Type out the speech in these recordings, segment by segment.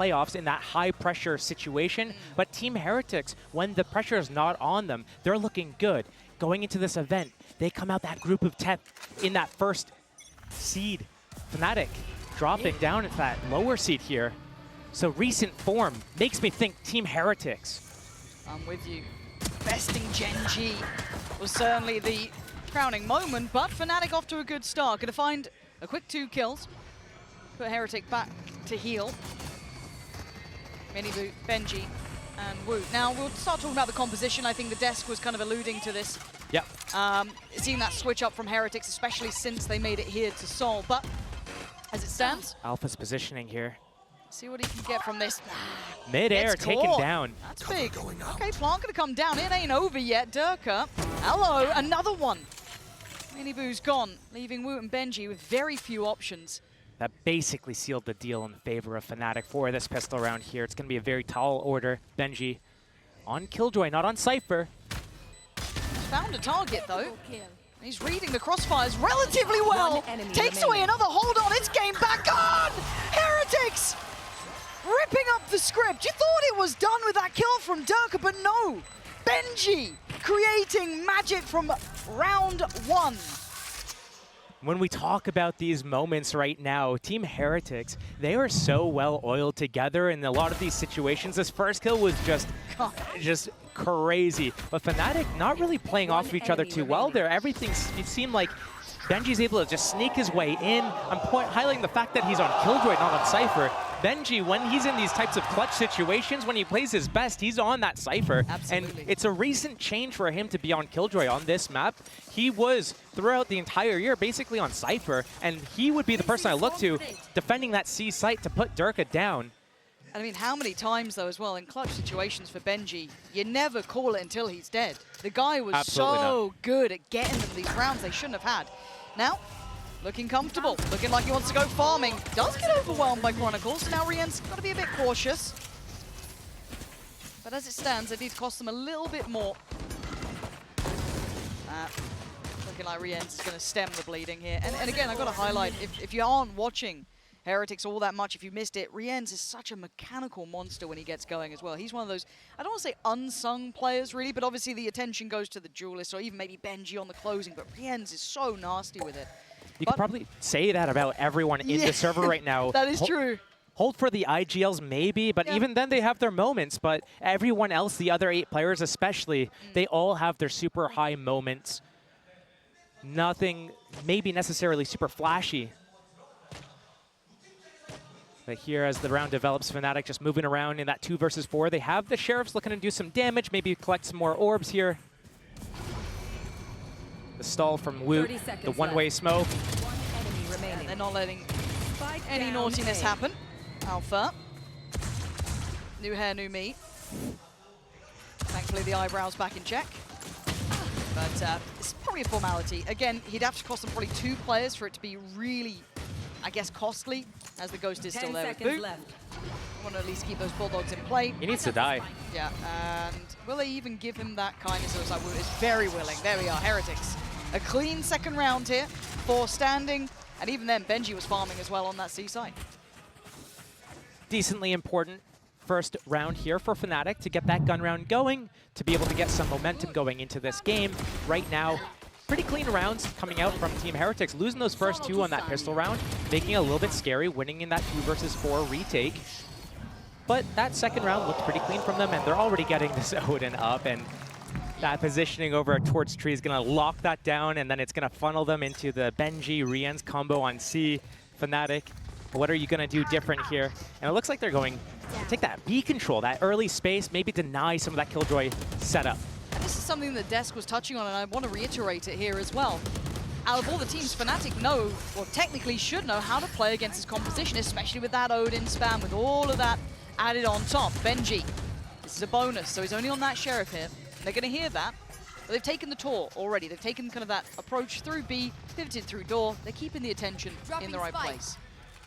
playoffs in that high-pressure situation. But Team Heretics, when the pressure is not on them, they're looking good. Going into this event, they come out that group of 10 in that first seed. Fnatic dropping down at that lower seed here. So recent form makes me think Team Heretics. I'm with you. Besting Gen G was certainly the crowning moment, but Fnatic off to a good start. Gonna find a quick 2 kills. Put Heretic back to heal. Miniboot, Benji, and Woot. Now, we'll start talking about the composition. I think the desk was kind of alluding to this. Yep. Seeing that switch up from Heretics, especially since they made it here to Seoul. But as it stands, Alpha's positioning here. see what he can get from this. Mid-air, taken down. That's big. Okay, Plant gonna come down. It ain't over yet. Durka. Hello, another one. Miniboo's gone, leaving Woot and Benji with very few options. That basically sealed the deal in favor of Fnatic for this pistol round here. It's going to be a very tall order. Benji on Killjoy, not on Cypher. Found a target, though. He's reading the crossfires relatively well. Takes away another hold on. It's game back on! Heretics! Ripping up the script. You thought it was done with that kill from Durka, but no. Benji creating magic from round 1. When we talk about these moments right now, Team Heretics, they are so well oiled together in a lot of these situations. This first kill was just crazy. But Fnatic not really playing off of each other too well there. It seemed like Benji's able to just sneak his way in. I'm highlighting the fact that he's on Killjoy, not on Cypher. Benji, when he's in these types of clutch situations, when he plays his best, he's on that Cypher. Absolutely. And it's a recent change for him to be on Killjoy on this map. He was, throughout the entire year, basically on Cypher, and he would be the person I look to defending that C site to put Durka down. I mean, how many times, though, as well, in clutch situations for Benji, you never call it until he's dead. The guy was so good at getting them these rounds they shouldn't have had. Now, looking comfortable, looking like he wants to go farming. Does get overwhelmed by Chronicles. Now Rien's got to be a bit cautious. But as it stands, it needs to cost them a little bit more. Looking like Rien's going to stem the bleeding here. And again, I've got to highlight, if you aren't watching Heretics all that much, if you missed it, Rien's is such a mechanical monster when he gets going as well. He's one of those, I don't want to say unsung players really, but obviously the attention goes to the duelist or even maybe Benji on the closing, but Rien's is so nasty with it. You could probably say that about everyone in the server right now. That is true. Hold for the IGLs maybe, but even then they have their moments. But everyone else, the other 8 players especially, they all have their super high moments. Nothing maybe necessarily super flashy. But here, as the round develops, Fnatic just moving around in that 2 versus 4. They have the Sheriffs looking to do some damage, maybe collect some more orbs here. The stall from Woot, the one-way smoke. They're not letting any naughtiness happen. Alpha. New hair, new me. Thankfully, the eyebrows back in check. But it's probably a formality. Again, he'd have to cost them probably 2 players for it to be really, I guess, costly, as the Ghost is still there with Boot. I want to at least keep those Bulldogs in play. He needs to die. Yeah, and will they even give him that kindness? It was like, Woot is very willing. There we are, Heretics. A clean second round here, 4 standing, and even then, Benji was farming as well on that C side. Decently important first round here for Fnatic to get that gun round going, to be able to get some momentum going into this game. Right now, pretty clean rounds coming out from Team Heretics, losing those first 2 on that pistol round, making it a little bit scary, winning in that 2 versus 4 retake. But that second round looked pretty clean from them, and they're already getting this Odin up, and that positioning over a Torch Tree is going to lock that down, and then it's going to funnel them into the Benji Rien's combo on C. Fnatic, what are you going to do different here? And it looks like they're going to take that B control, that early space, maybe deny some of that Killjoy setup. And this is something that Desk was touching on, and I want to reiterate it here as well. Out of all the teams, Fnatic know, or technically should know, how to play against his composition, especially with that Odin spam, with all of that added on top. Benji, this is a bonus, so he's only on that Sheriff here. They're going to hear that, but they've taken the tour already. They've taken kind of that approach through B, pivoted through door. They're keeping the attention in the right place.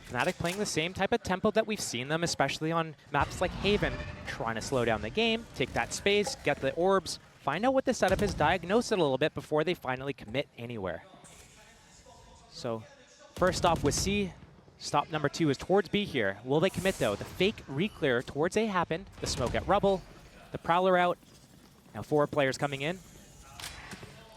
Fnatic playing the same type of tempo that we've seen them, especially on maps like Haven, trying to slow down the game, take that space, get the orbs, find out what the setup is, diagnose it a little bit before they finally commit anywhere. So first off with C, Stop number 2 is towards B here. Will they commit though? The fake re-clear towards A happened. The smoke at Rubble. The Prowler out. Now 4 players coming in.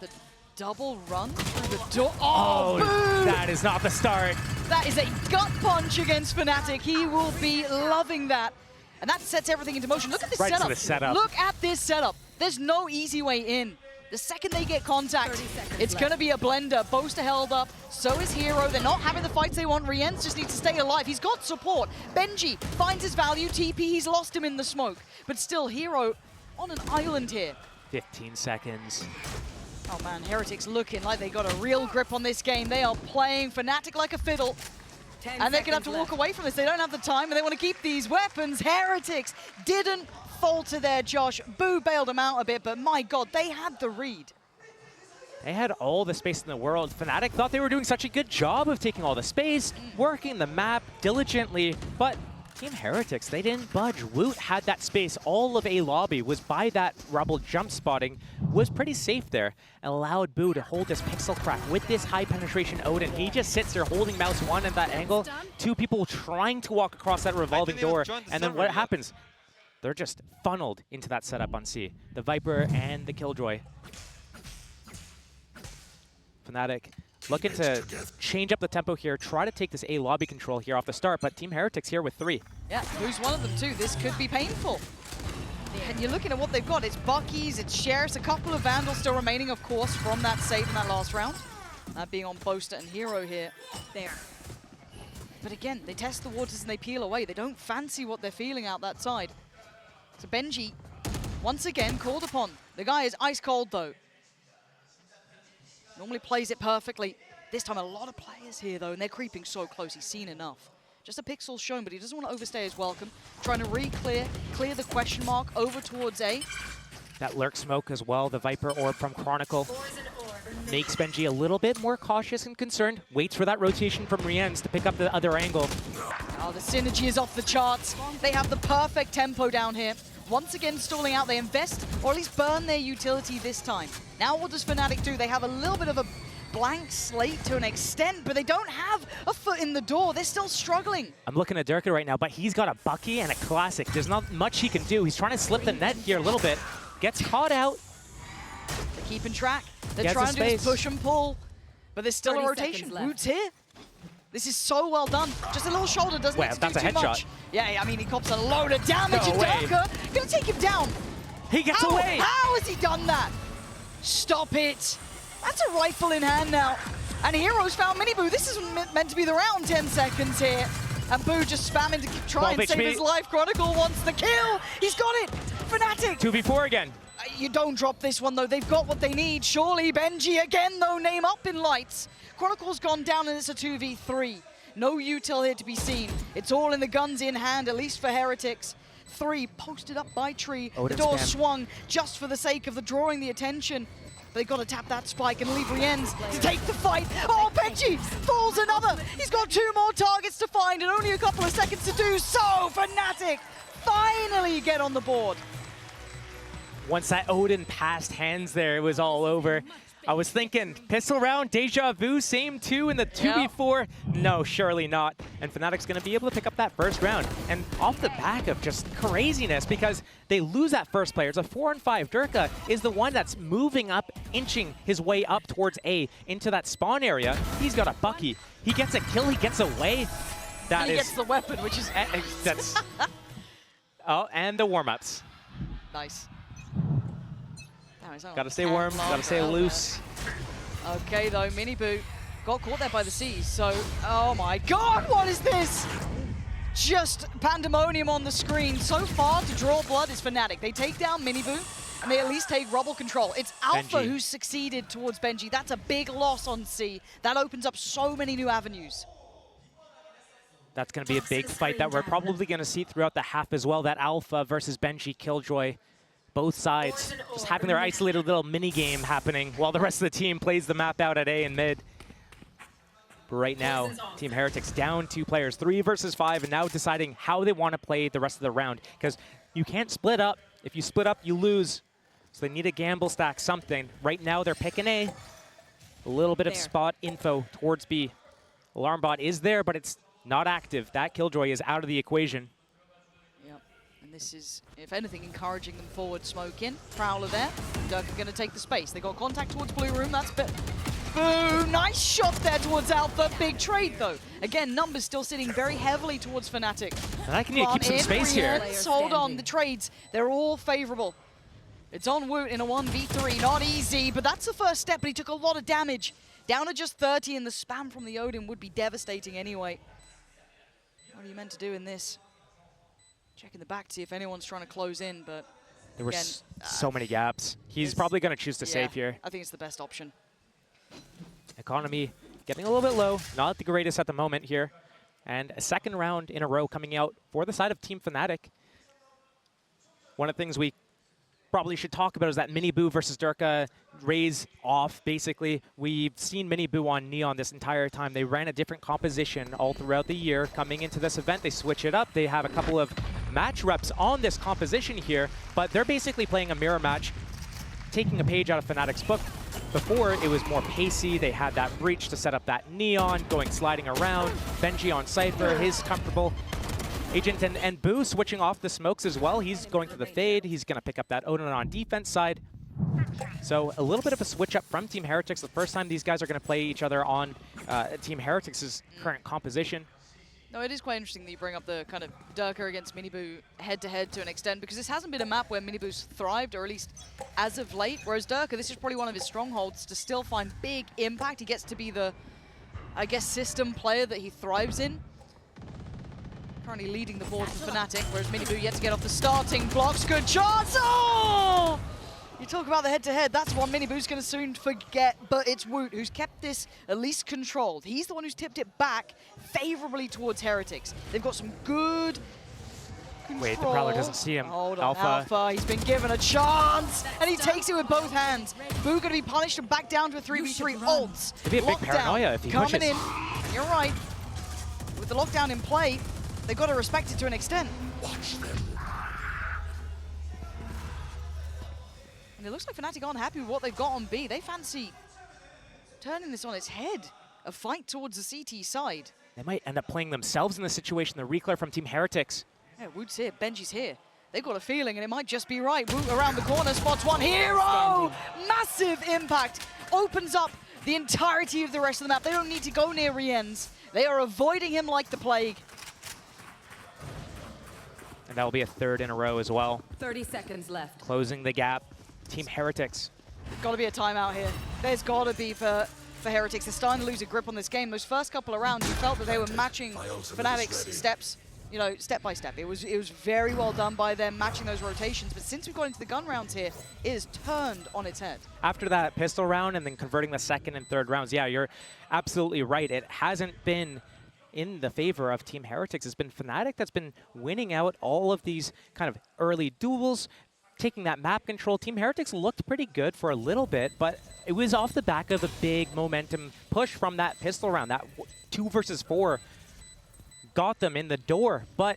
The double run through the door. Oh, that is not the start. That is a gut punch against Fnatic. He will be loving that. And that sets everything into motion. Look at this Right to the setup. Look at this setup. There's no easy way in. The second they get contact, it's going to be a blender. Boaster held up, so is Hero. They're not having the fights they want. Rienz just needs to stay alive. He's got support. Benji finds his value. TP, he's lost him in the smoke. But still, Hero on an island here. 15 seconds. Oh man, Heretics looking like they got a real grip on this game. They are playing Fnatic like a fiddle. And they're going to have to walk away from this. They don't have the time, and they want to keep these weapons. Heretics didn't falter there, Josh. Boo bailed them out a bit, but my God, they had the read. They had all the space in the world. Fnatic thought they were doing such a good job of taking all the space, working the map diligently, but Team Heretics, they didn't budge. Woot had that space. All of A lobby was by that Rubble jump spotting, was pretty safe there, and allowed Boo to hold this pixel crack with this high penetration Odin. He just sits there holding mouse 1 at that angle. 2 people trying to walk across that revolving door, and then what happens? They're just funneled into that setup on C. The Viper and the Killjoy. Fnatic looking to change up the tempo here, try to take this A lobby control here off the start, but Team Heretics here with 3. Yeah, who's one of them too? This could be painful. And you're looking at what they've got. It's Bucky's, it's Sheriffs, a couple of Vandals still remaining, of course, from that save in that last round. That being on Boaster and Hero here. There. But again, they test the waters and they peel away. They don't fancy what they're feeling out that side. So Benji, once again, called upon. The guy is ice cold though. Normally plays it perfectly. This time a lot of players here though, and they're creeping so close. He's seen enough. Just a pixel shown, but he doesn't want to overstay his welcome. Trying to clear the question mark over towards A. That lurk smoke as well, the Viper orb from Chronicle, makes Benji a little bit more cautious and concerned. Waits for that rotation from Rienz to pick up the other angle. Oh, the synergy is off the charts. They have the perfect tempo down here. Once again stalling out, they invest, or at least burn their utility this time. Now what does Fnatic do? They have a little bit of a blank slate to an extent, but they don't have a foot in the door. They're still struggling. I'm looking at Durka right now, but he's got a Bucky and a Classic. There's not much he can do. He's trying to slip the net here a little bit. Gets caught out. They're keeping track. They're trying to do this push and pull, but there's still a rotation. Woot's here. This is so well done. Just a little shoulder doesn't need to do too much. Yeah, I mean, he cops a load of damage to Durka. Gonna take him down. He gets away. How has he done that? Stop it. That's a rifle in hand now. And Heroes found Mini Boo. This is meant to be the round. 10 seconds here. And Boo just spamming to try and save his life. Chronicle wants the kill. He's got it. Fnatic. 2v4 again. You don't drop this one, though. They've got what they need. Surely Benji again, though, name up in lights. Chronicle's gone down, and it's a 2v3. No util here to be seen. It's all in the guns in hand, at least for Heretics. 3 posted up by Tree. The door swung just for the sake of drawing the attention. But they've got to tap that spike and leave Rienz to take the fight. Oh, Benji falls another. He's got 2 more targets to find and only a couple of seconds to do so. Fnatic finally get on the board. Once that Odin passed hands there, it was all over. I was thinking, pistol round, deja vu, same 2 in the 2v4. No, surely not. And Fnatic's going to be able to pick up that first round. And off the back of just craziness, because they lose that first player. It's a 4-on-5. Durka is the one that's moving up, inching his way up towards A into that spawn area. He's got a Bucky. He gets a kill, he gets away. He gets the weapon, which is... that's. Oh, and the warm-ups. Nice. Gotta stay warm, gotta stay loose. Okay, though, Mini Boo got caught there by the Seas, so... Oh my God, what is this? Just pandemonium on the screen. So far to draw blood is Fnatic. They take down Mini Boo, and they at least take Rubble control. It's Alpha who's succeeded towards Benji. That's a big loss on C. That opens up so many new avenues. That's going to be a big fight that we're probably going to see throughout the half as well. That Alpha versus Benji Killjoy. Both sides just having their isolated little mini-game happening while the rest of the team plays the map out at A and mid. But right now, Team Heretics down 2 players, 3 versus 5, and now deciding how they want to play the rest of the round. Because you can't split up. If you split up, you lose. So they need a gamble stack, something. Right now, they're picking A. A little bit of spot info towards B. Alarm bot is there, but it's not active. That Killjoy is out of the equation. Yep. And this is, if anything, encouraging them forward. Smoke in. Prowler there. Durka going to take the space. They got contact towards Blue Room. That's bit. Boom! Nice shot there towards Alpha. Big trade, though. Again, numbers still sitting very heavily towards Fnatic. And I can need to keep some space here. Hold on. The trades, they're all favorable. It's on Woot in a 1v3. Not easy, but that's the first step, but he took a lot of damage. Down to just 30, and the spam from the Odin would be devastating anyway. What are you meant to do in this? Checking the back to see if anyone's trying to close in, but There were again, so many gaps. He's probably going to choose to save here. I think it's the best option. Economy getting a little bit low. Not the greatest at the moment here. And a second round in a row coming out for the side of Team Fnatic. One of the things we probably should talk about is that Mini Boo versus Durka raise off, basically. We've seen Mini Boo on Neon this entire time. They ran a different composition all throughout the year. Coming into this event, they switch it up. They have a couple of match reps on this composition here, but they're basically playing a mirror match, taking a page out of Fnatic's book. Before, it was more pacey. They had that breach to set up that Neon, going sliding around. Benji on Cypher, he's comfortable. Agent and Boo switching off the smokes as well. He's going for the fade. He's going to pick up that Odin on defense side. So a little bit of a switch up from Team Heretics. The first time these guys are going to play each other on Team Heretics' current composition. No, it is quite interesting that you bring up the kind of Durka against Miniboo head-to-head to an extent, because this hasn't been a map where Miniboo's thrived, or at least as of late, whereas Durka, this is probably one of his strongholds to still find big impact. He gets to be the, I guess, system player that he thrives in. Currently leading the board for Fnatic, whereas Miniboo yet to get off the starting blocks. Good chance! Oh! You talk about the head-to-head, that's one Miniboo's going to soon forget, but it's Woot who's kept this at least controlled. He's the one who's tipped it back favorably towards Heretics. They've got some good control. Wait, the Prowler doesn't see him. Hold on, Alpha. He's been given a chance, and he takes it with both hands. Boo going to be punished and back down to a 3v3. Ults. It'd be a big paranoia if he pushes. Coming in. You're right. With the lockdown in play, they've got to respect it to an extent. Watch them. And it looks like Fnatic aren't happy with what they've got on B. They fancy turning this on its head. A fight towards the CT side. They might end up playing themselves in this situation. The reclair from Team Heretics. Yeah, Woot's here, Benji's here. They've got a feeling, and it might just be right. Woot around the corner, spots one hero! Massive impact. Opens up the entirety of the rest of the map. They don't need to go near Rien's. They are avoiding him like the plague. And that will be a third in a row as well. 30 seconds left. Closing the gap. Team Heretics. Got to be a timeout here. There's got to be for Heretics. They're starting to lose a grip on this game. Those first couple of rounds, you felt that they were matching Fnatic's steps, you know, step by step. It was very well done by them, matching those rotations. But since we've got into the gun rounds here, it is turned on its head. After that pistol round and then converting the second and third rounds, yeah, you're absolutely right. It hasn't been in the favor of Team Heretics. It's been Fnatic that's been winning out all of these kind of early duels, taking that map control. Team Heretics looked pretty good for a little bit, but it was off the back of a big momentum push from that pistol round. That 2 versus 4 got them in the door, but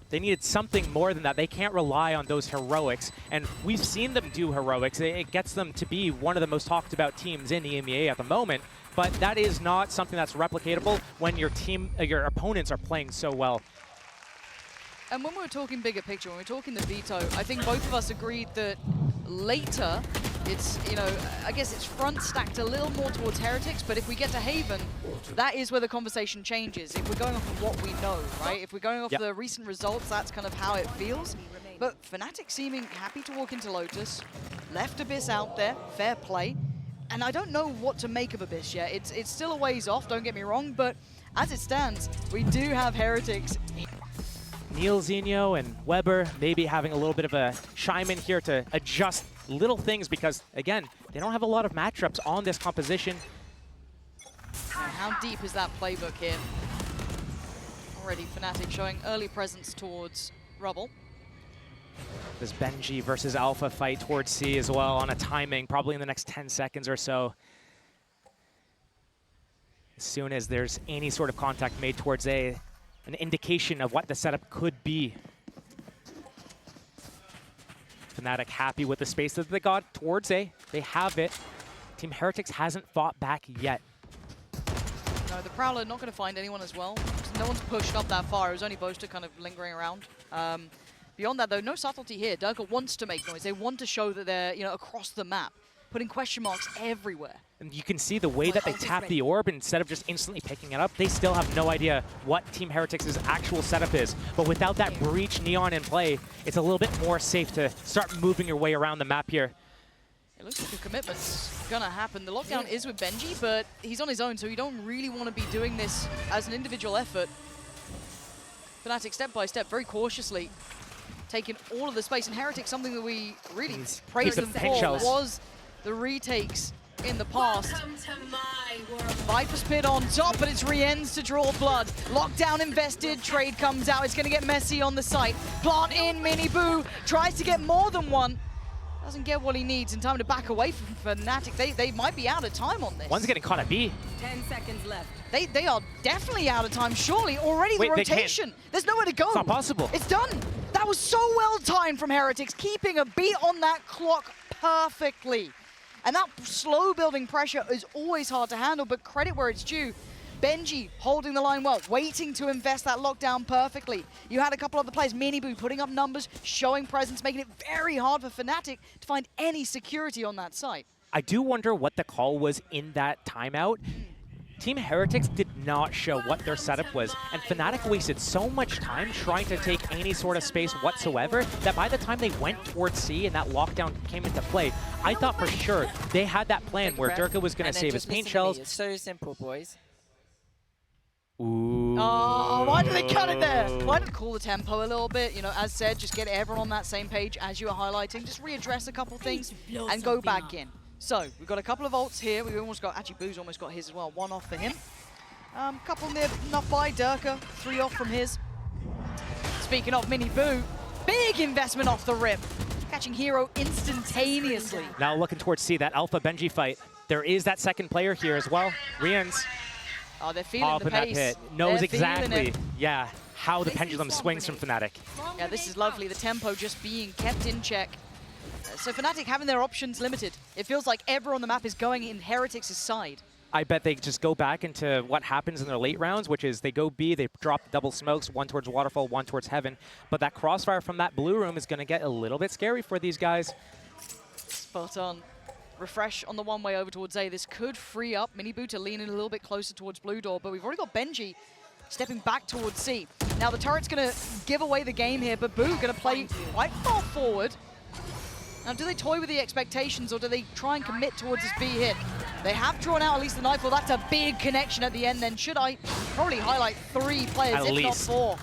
they needed something more than that. They can't rely on those heroics, and we've seen them do heroics. It gets them to be one of the most talked about teams in the EMEA at the moment, but that is not something that's replicatable when your team, your opponents are playing so well. And when we're talking bigger picture, when we're talking the veto, I think both of us agreed that later, it's, you know, I guess it's front stacked a little more towards Heretics, but if we get to Haven, that is where the conversation changes. If we're going off of what we know, right? If we're going off the recent results, that's kind of how it feels. But Fnatic seeming happy to walk into Lotus, left Abyss out there, fair play. And I don't know what to make of Abyss yet. It's still a ways off, don't get me wrong, but as it stands, we do have Heretics. Neil Zinho and Weber maybe having a little bit of a chime in here to adjust little things because, again, they don't have a lot of matchups on this composition. How deep is that playbook here? Already Fnatic showing early presence towards Rubble. This Benji versus Alpha fight towards C as well on a timing, probably in the next 10 seconds or so. As soon as there's any sort of contact made towards A, an indication of what the setup could be. Fnatic happy with the space that they got towards A. They have it. Team Heretics hasn't fought back yet. No, the Prowler not going to find anyone as well. No one's pushed up that far. It was only Boaster kind of lingering around. Beyond that, though, no subtlety here. Durka wants to make noise. They want to show that they're, across the map, putting question marks everywhere. And you can see the way that they tap the orb, instead of just instantly picking it up, they still have no idea what Team Heretics' actual setup is. But without that breach neon in play, it's a little bit more safe to start moving your way around the map here. It looks like a commitment's gonna happen. The lockdown is with Benji, but he's on his own, so you don't really want to be doing this as an individual effort. Fnatic, step by step, very cautiously, taking all of the space. And Heretics, something that we really praised them for was the retakes in the past. Viper's Pit on top, but it's Rien's to draw blood. Lockdown invested, trade comes out. It's going to get messy on the site. Plant in, Mini Boo tries to get more than one. Doesn't get what he needs in time to back away from Fnatic. They might be out of time on this. One's getting caught at B. 10 seconds left. They are definitely out of time, surely. Already the rotation. There's nowhere to go. It's not possible. It's done. That was so well timed from Heretics, keeping a beat on that clock perfectly. And that slow building pressure is always hard to handle, but credit where it's due. Benji holding the line well, waiting to invest that lockdown perfectly. You had a couple other players, Miniboo putting up numbers, showing presence, making it very hard for Fnatic to find any security on that site. I do wonder what the call was in that timeout. Team Heretics did not show what their setup was, and Fnatic wasted so much time trying to take any sort of space whatsoever that by the time they went towards C and that lockdown came into play, I thought for sure they had that plan where Durka was going to save his paint shells. It's so simple, boys. Ooh. Oh, why did they cut it there? Why did they cool the tempo a little bit? As said, just get everyone on that same page as you were highlighting. Just readdress a couple things and go back in. So, we've got a couple of ults here. We've almost got, actually, Boo's almost got his as well. One off for him. Couple near enough by Durka. 3 off from his. Speaking of Mini Boo, big investment off the rip. Catching Hero instantaneously. Now looking towards C, that Alpha Benji fight. There is that second player here as well. Rien's oh, they're feeling the pace. That pit. Knows they're exactly, yeah, how the pendulum swings from Fnatic. Yeah, this is lovely. The tempo just being kept in check. So Fnatic having their options limited. It feels like everyone on the map is going in Heretics' side. I bet they just go back into what happens in their late rounds, which is they go B, they drop the double smokes, one towards Waterfall, one towards Heaven. But that crossfire from that blue room is going to get a little bit scary for these guys. Spot on. Refresh on the one way over towards A. This could free up Miniboo to lean in a little bit closer towards blue door, but we've already got Benji stepping back towards C. Now the turret's going to give away the game here, but Boo going to play quite far forward. Now, do they toy with the expectations, or do they try and commit towards this B hit? They have drawn out at least the Nightfall. That's a big connection at the end then. Should I probably highlight 3 players, if not 4?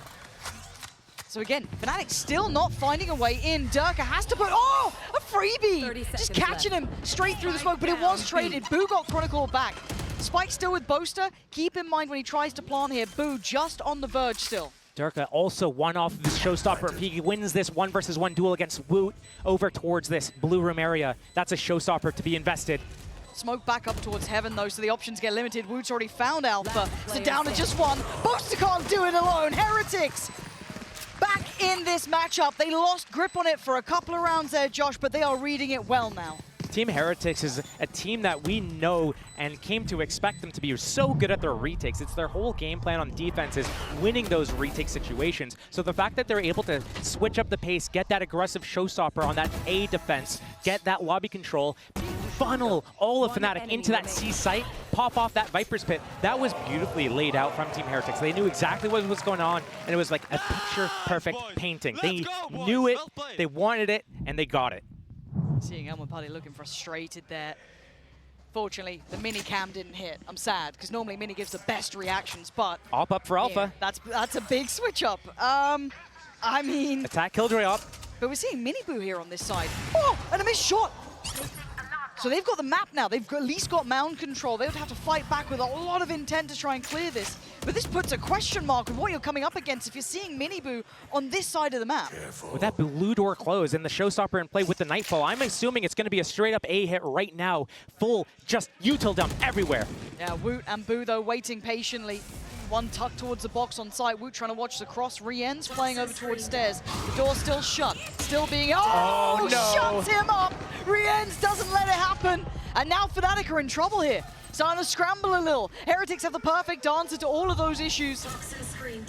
So again, Fnatic still not finding a way in. Durka has to put, oh, a freebie! Just catching him straight through the smoke, but it was traded. Boo got Chronicle back. Spike still with Boaster. Keep in mind when he tries to plant here, Boo just on the verge still. Durka also one off of this showstopper. If he wins this 1-versus-1 duel against Woot over towards this blue room area, that's a showstopper to be invested. Smoke back up towards Heaven though, so the options get limited. Woot's already found Alpha, so down to just one. Boaster can't do it alone. Heretics back in this matchup. They lost grip on it for a couple of rounds there, Josh, but they are reading it well now. Team Heretics is a team that we know and came to expect them to be so good at their retakes. It's their whole game plan on defense is winning those retake situations. So the fact that they're able to switch up the pace, get that aggressive showstopper on that A defense, get that lobby control, funnel all of Fnatic into that C site, pop off that Viper's Pit, that was beautifully laid out from Team Heretics. They knew exactly what was going on, and it was like a picture-perfect painting. They knew it, they wanted it, and they got it. Seeing Elmer Putty looking frustrated there. Fortunately, the mini cam didn't hit. I'm sad, because normally mini gives the best reactions, but... Op up for Alpha. That's a big switch up. I mean... Attack Killjoy up. But we're seeing Miniboo here on this side. Oh, and a missed shot! So they've got the map now. They've at least got mound control. They would have to fight back with a lot of intent to try and clear this. But this puts a question mark with what you're coming up against if you're seeing Miniboo on this side of the map. With that blue door closed and the showstopper in play with the Nightfall, I'm assuming it's going to be a straight-up A hit right now. Full, just util dump everywhere. Yeah, Woot and Boo, though, waiting patiently. One tucked towards the box on site. Woot trying to watch the cross. Rien's playing over towards stairs. The door's still shut. Still being... Oh, no. Shuts him up! Rien's doesn't let it happen. And now Fnatic are in trouble here. starting to scramble a little. Heretics have the perfect answer to all of those issues.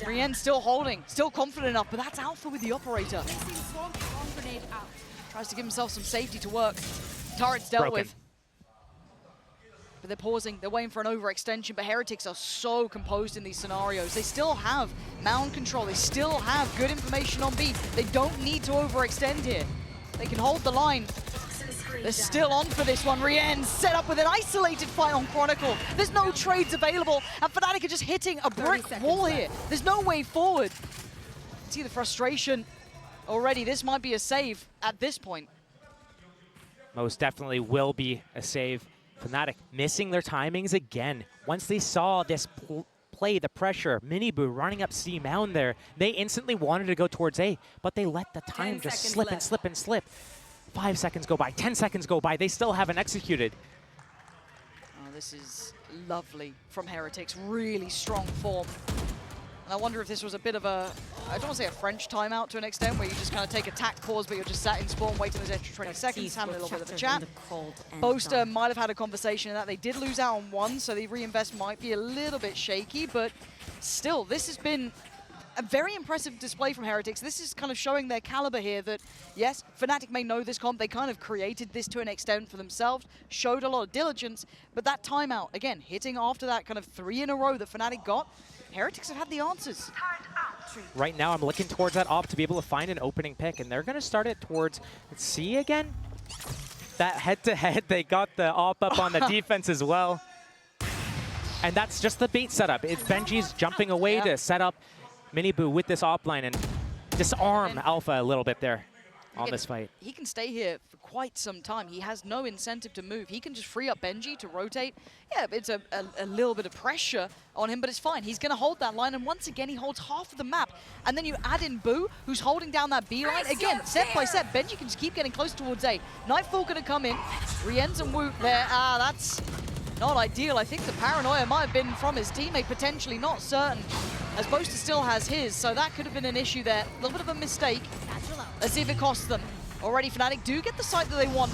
Rien still holding, still confident enough, but that's Alpha with the operator. Tries to give himself some safety to work. Turret's dealt with. But they're pausing, they're waiting for an overextension, but Heretics are so composed in these scenarios. They still have mound control, they still have good information on B. They don't need to overextend here. They can hold the line. They're still on for this one. Rien set up with an isolated fight on Chronicle. There's no trades available, and Fnatic are just hitting a brick wall here. There's no way forward. See the frustration already. This might be a save at this point. Most definitely will be a save. Fnatic missing their timings again. Once they saw this play, the pressure, Miniboo running up C mound there, they instantly wanted to go towards A, but they let the time just slip and slip and slip. 5 seconds go by, 10 seconds go by, they still haven't executed. Oh, this is lovely from Heretics, really strong form. And I wonder if this was a bit of a, I don't want to say a French timeout to an extent, where you just kind of take a tack pause, but you're just sat in spawn waiting those extra 20 seconds, having a little bit of a chat. Boaster might have had a conversation in that. They did lose out on one, so the reinvest might be a little bit shaky, but still, this has been a very impressive display from Heretics. This is kind of showing their caliber here that, yes, Fnatic may know this comp. They kind of created this to an extent for themselves, showed a lot of diligence, but that timeout, again, hitting after that kind of 3 in a row that Fnatic got, Heretics have had the answers. Right now, I'm looking towards that op to be able to find an opening pick, and they're going to start it towards C again. That head-to-head, they got the op up on the defense as well. And that's just the bait setup. It's Benji's jumping away to set up Miniboo with this offline and disarm Alpha a little bit there on this fight. He can stay here for quite some time. He has no incentive to move. He can just free up Benji to rotate. Yeah, it's a little bit of pressure on him, but it's fine. He's going to hold that line, and once again, he holds half of the map. And then you add in Boo, who's holding down that B line. Again, step by step, Benji can just keep getting close towards A. Nightfall going to come in. Rienz and Woot there. That's not ideal. I think the paranoia might have been from his teammate, potentially, not certain, as Boaster still has his, so that could have been an issue there. A little bit of a mistake. Let's see if it costs them. Already Fnatic do get the site that they want.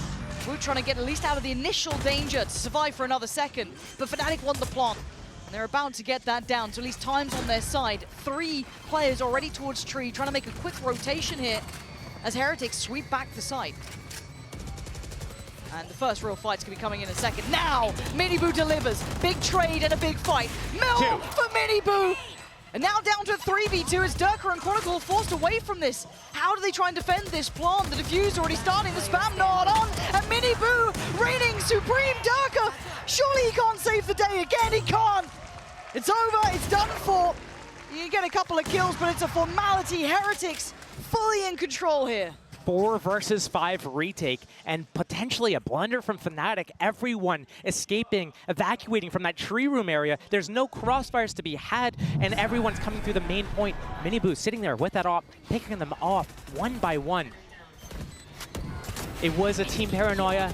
Woot trying to get at least out of the initial danger to survive for another second, but Fnatic want the plant. And they're about to get that down, so at least time's on their side. 3 players already towards tree, trying to make a quick rotation here as Heretics sweep back the site. And the first real fight's going to be coming in a second. Now, Miniboo delivers. Big trade and a big fight. Mill for Miniboo! And now down to a 3v2 as Durka and Chronicle forced away from this. How do they try and defend this plant? The diffuse already starting, the spam not on, and Miniboo reigning supreme. Durka, surely he can't save the day again, he can't. It's over, it's done for. You get a couple of kills, but it's a formality. Heretics fully in control here. 4 versus 5 retake and potentially a blunder from Fnatic. Everyone escaping, evacuating from that tree room area. There's no crossfires to be had, and everyone's coming through the main point. Miniboo sitting there with that op, picking them off one by one. It was a team paranoia.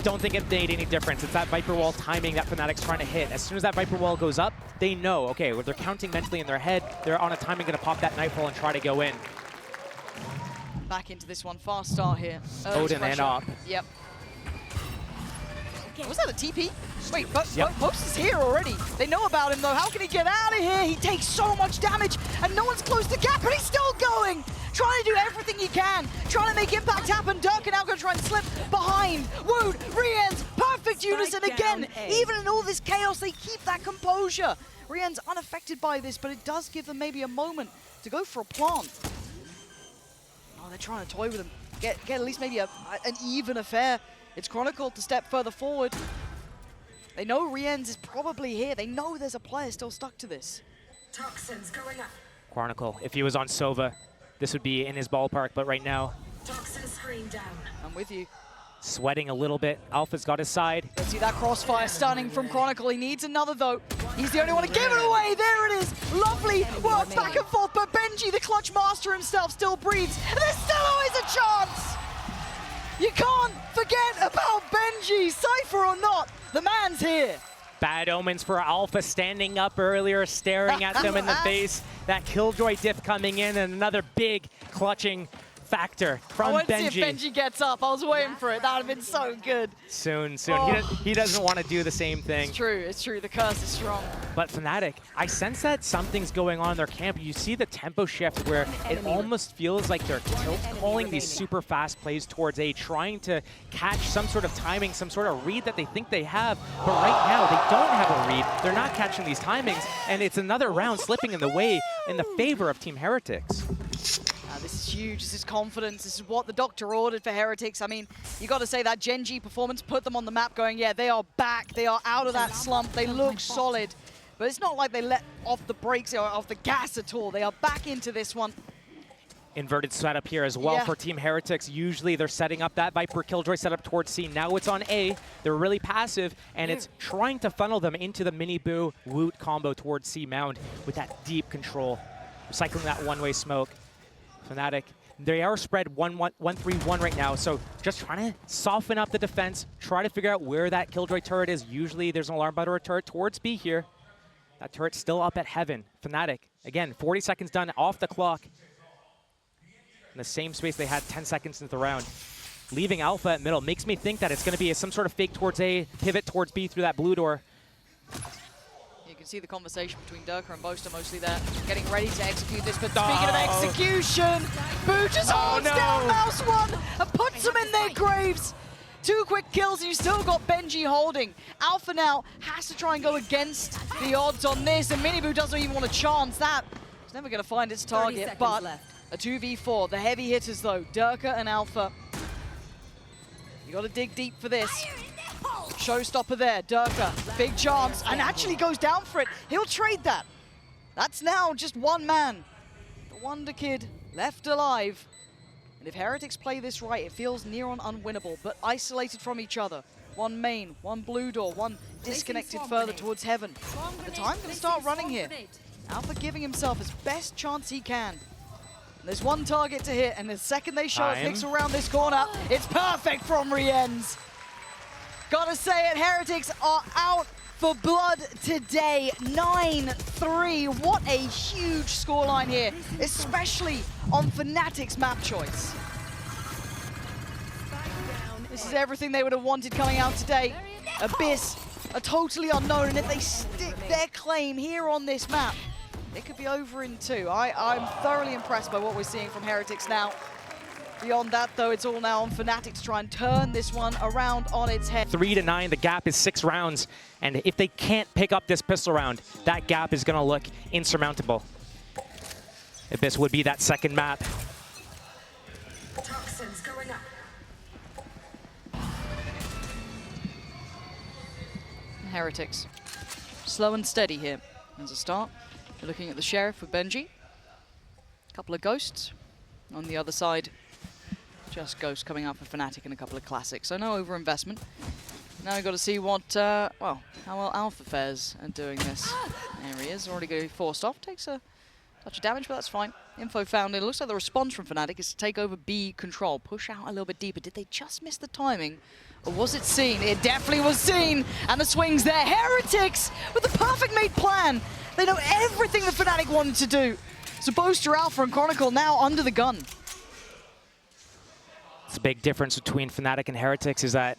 Don't think it made any difference. It's that Viper Wall timing that Fnatic's trying to hit. As soon as that Viper Wall goes up, they know, okay, well, they're counting mentally in their head. They're on a timing, going to pop that Nightfall and try to go in. Back into this one, fast start here. Odin and op. Yep. Was that a TP? Wait, Boast is here already. They know about him though. How can he get out of here? He takes so much damage and no one's closed the gap, but he's still going. Trying to do everything he can. Trying to make impact happen. Durka now going to try and slip behind. Wood, Rienz, perfect unison again. Even in all this chaos, they keep that composure. Rienz unaffected by this, but it does give them maybe a moment to go for a plant. Oh, they're trying to toy with him. Get at least maybe an even affair. It's Chronicle to step further forward. They know Rienz is probably here. They know there's a player still stuck to this. Toxins going up. Chronicle, if he was on Sova, this would be in his ballpark, but right now, Toxin screen down. I'm with you. sweating a little bit. Alpha's got his side. Let's see that crossfire stunning from Chronicle. He needs another though. He's the only one to give it away. There it is. Lovely work back and forth, but Benji, the clutch master himself, still breathes. And there's still always a chance. You can't forget about Benji, Cypher or not. The man's here. Bad omens for Alpha standing up earlier, staring at them in the face. That Killjoy diff coming in and another big clutching factor I from want to see if Benji. Benji gets up. I was waiting for it. That would have been so good. Soon. Oh. He doesn't want to do the same thing. It's true. It's true. The curse is strong. But Fnatic, I sense that something's going on in their camp. You see the tempo shift where it almost feels like they're calling these super fast plays towards A, trying to catch some sort of timing, some sort of read that they think they have. But right now, they don't have a read. They're not catching these timings, and it's another round slipping in the favor of Team Heretics. This is huge. This is confidence. This is what the doctor ordered for Heretics. I mean, you got to say that Gen G performance put them on the map going, yeah, they are back. They are out of that slump. They look solid. But it's not like they let off the brakes or off the gas at all. They are back into this one. Inverted setup here as well for Team Heretics. Usually they're setting up that Viper Killjoy setup towards C. Now it's on A. They're really passive, and it's trying to funnel them into the Mini Boo Woot combo towards C Mound with that deep control. Recycling that one-way smoke. Fnatic, they are spread 1-3-1 right now, so just trying to soften up the defense, try to figure out where that Killjoy turret is. Usually there's an alarm bot or a turret towards B here. That turret's still up at heaven. Fnatic, again, 40 seconds done off the clock. In the same space they had 10 seconds into the round. Leaving Alpha at middle makes me think that it's going to be some sort of fake towards A, pivot towards B through that blue door. You can see the conversation between Durka and Boaster mostly there, getting ready to execute this. But speaking of execution, Boo just holds down Mouse 1 and puts them in their graves. 2 quick kills, and you still got Benji holding. Alpha now has to try and go against the odds on this, and Miniboo doesn't even want to chance that. He's never going to find its target, but a 2v4. The heavy hitters, though, Durka and Alpha. You got to dig deep for this. Showstopper there, Durka, big chance, and actually goes down for it. He'll trade that. That's now just one man. The Wonder Kid left alive. And if Heretics play this right, it feels near on unwinnable, but isolated from each other. One main, one blue door, one disconnected further towards heaven. The time can start running here. Alpha giving himself his best chance he can. And there's one target to hit, and the second they show it picks around this corner, it's perfect from Rienz. Gotta say it, Heretics are out for blood today. 9-3. What a huge scoreline here, especially on Fnatic's map choice. This is everything they would have wanted coming out today. Abyss, a totally unknown, and if they stick their claim here on this map, it could be over in 2. I'm thoroughly impressed by what we're seeing from Heretics now. Beyond that, though, it's all now on Fnatic to try and turn this one around on its head. 3-9, the gap is 6 rounds, and if they can't pick up this pistol round, that gap is going to look insurmountable. Abyss would be that second map. Toxins going up. Heretics, slow and steady here as a start. You're looking at the Sheriff with Benji. A couple of Ghosts on the other side. Just Ghosts coming out for Fnatic and a couple of classics. So no overinvestment. Now we've got to see what, well, how well Alpha fares at doing this. There he is, already going to be forced off. Takes a touch of damage, but that's fine. Info found. It looks like the response from Fnatic is to take over B control. Push out a little bit deeper. Did they just miss the timing? Or was it seen? It definitely was seen. And the swings there. Heretics with the perfect made plan. They know everything that Fnatic wanted to do. So Boaster, Alpha, and Chronicle now under the gun. The big difference between Fnatic and Heretics is that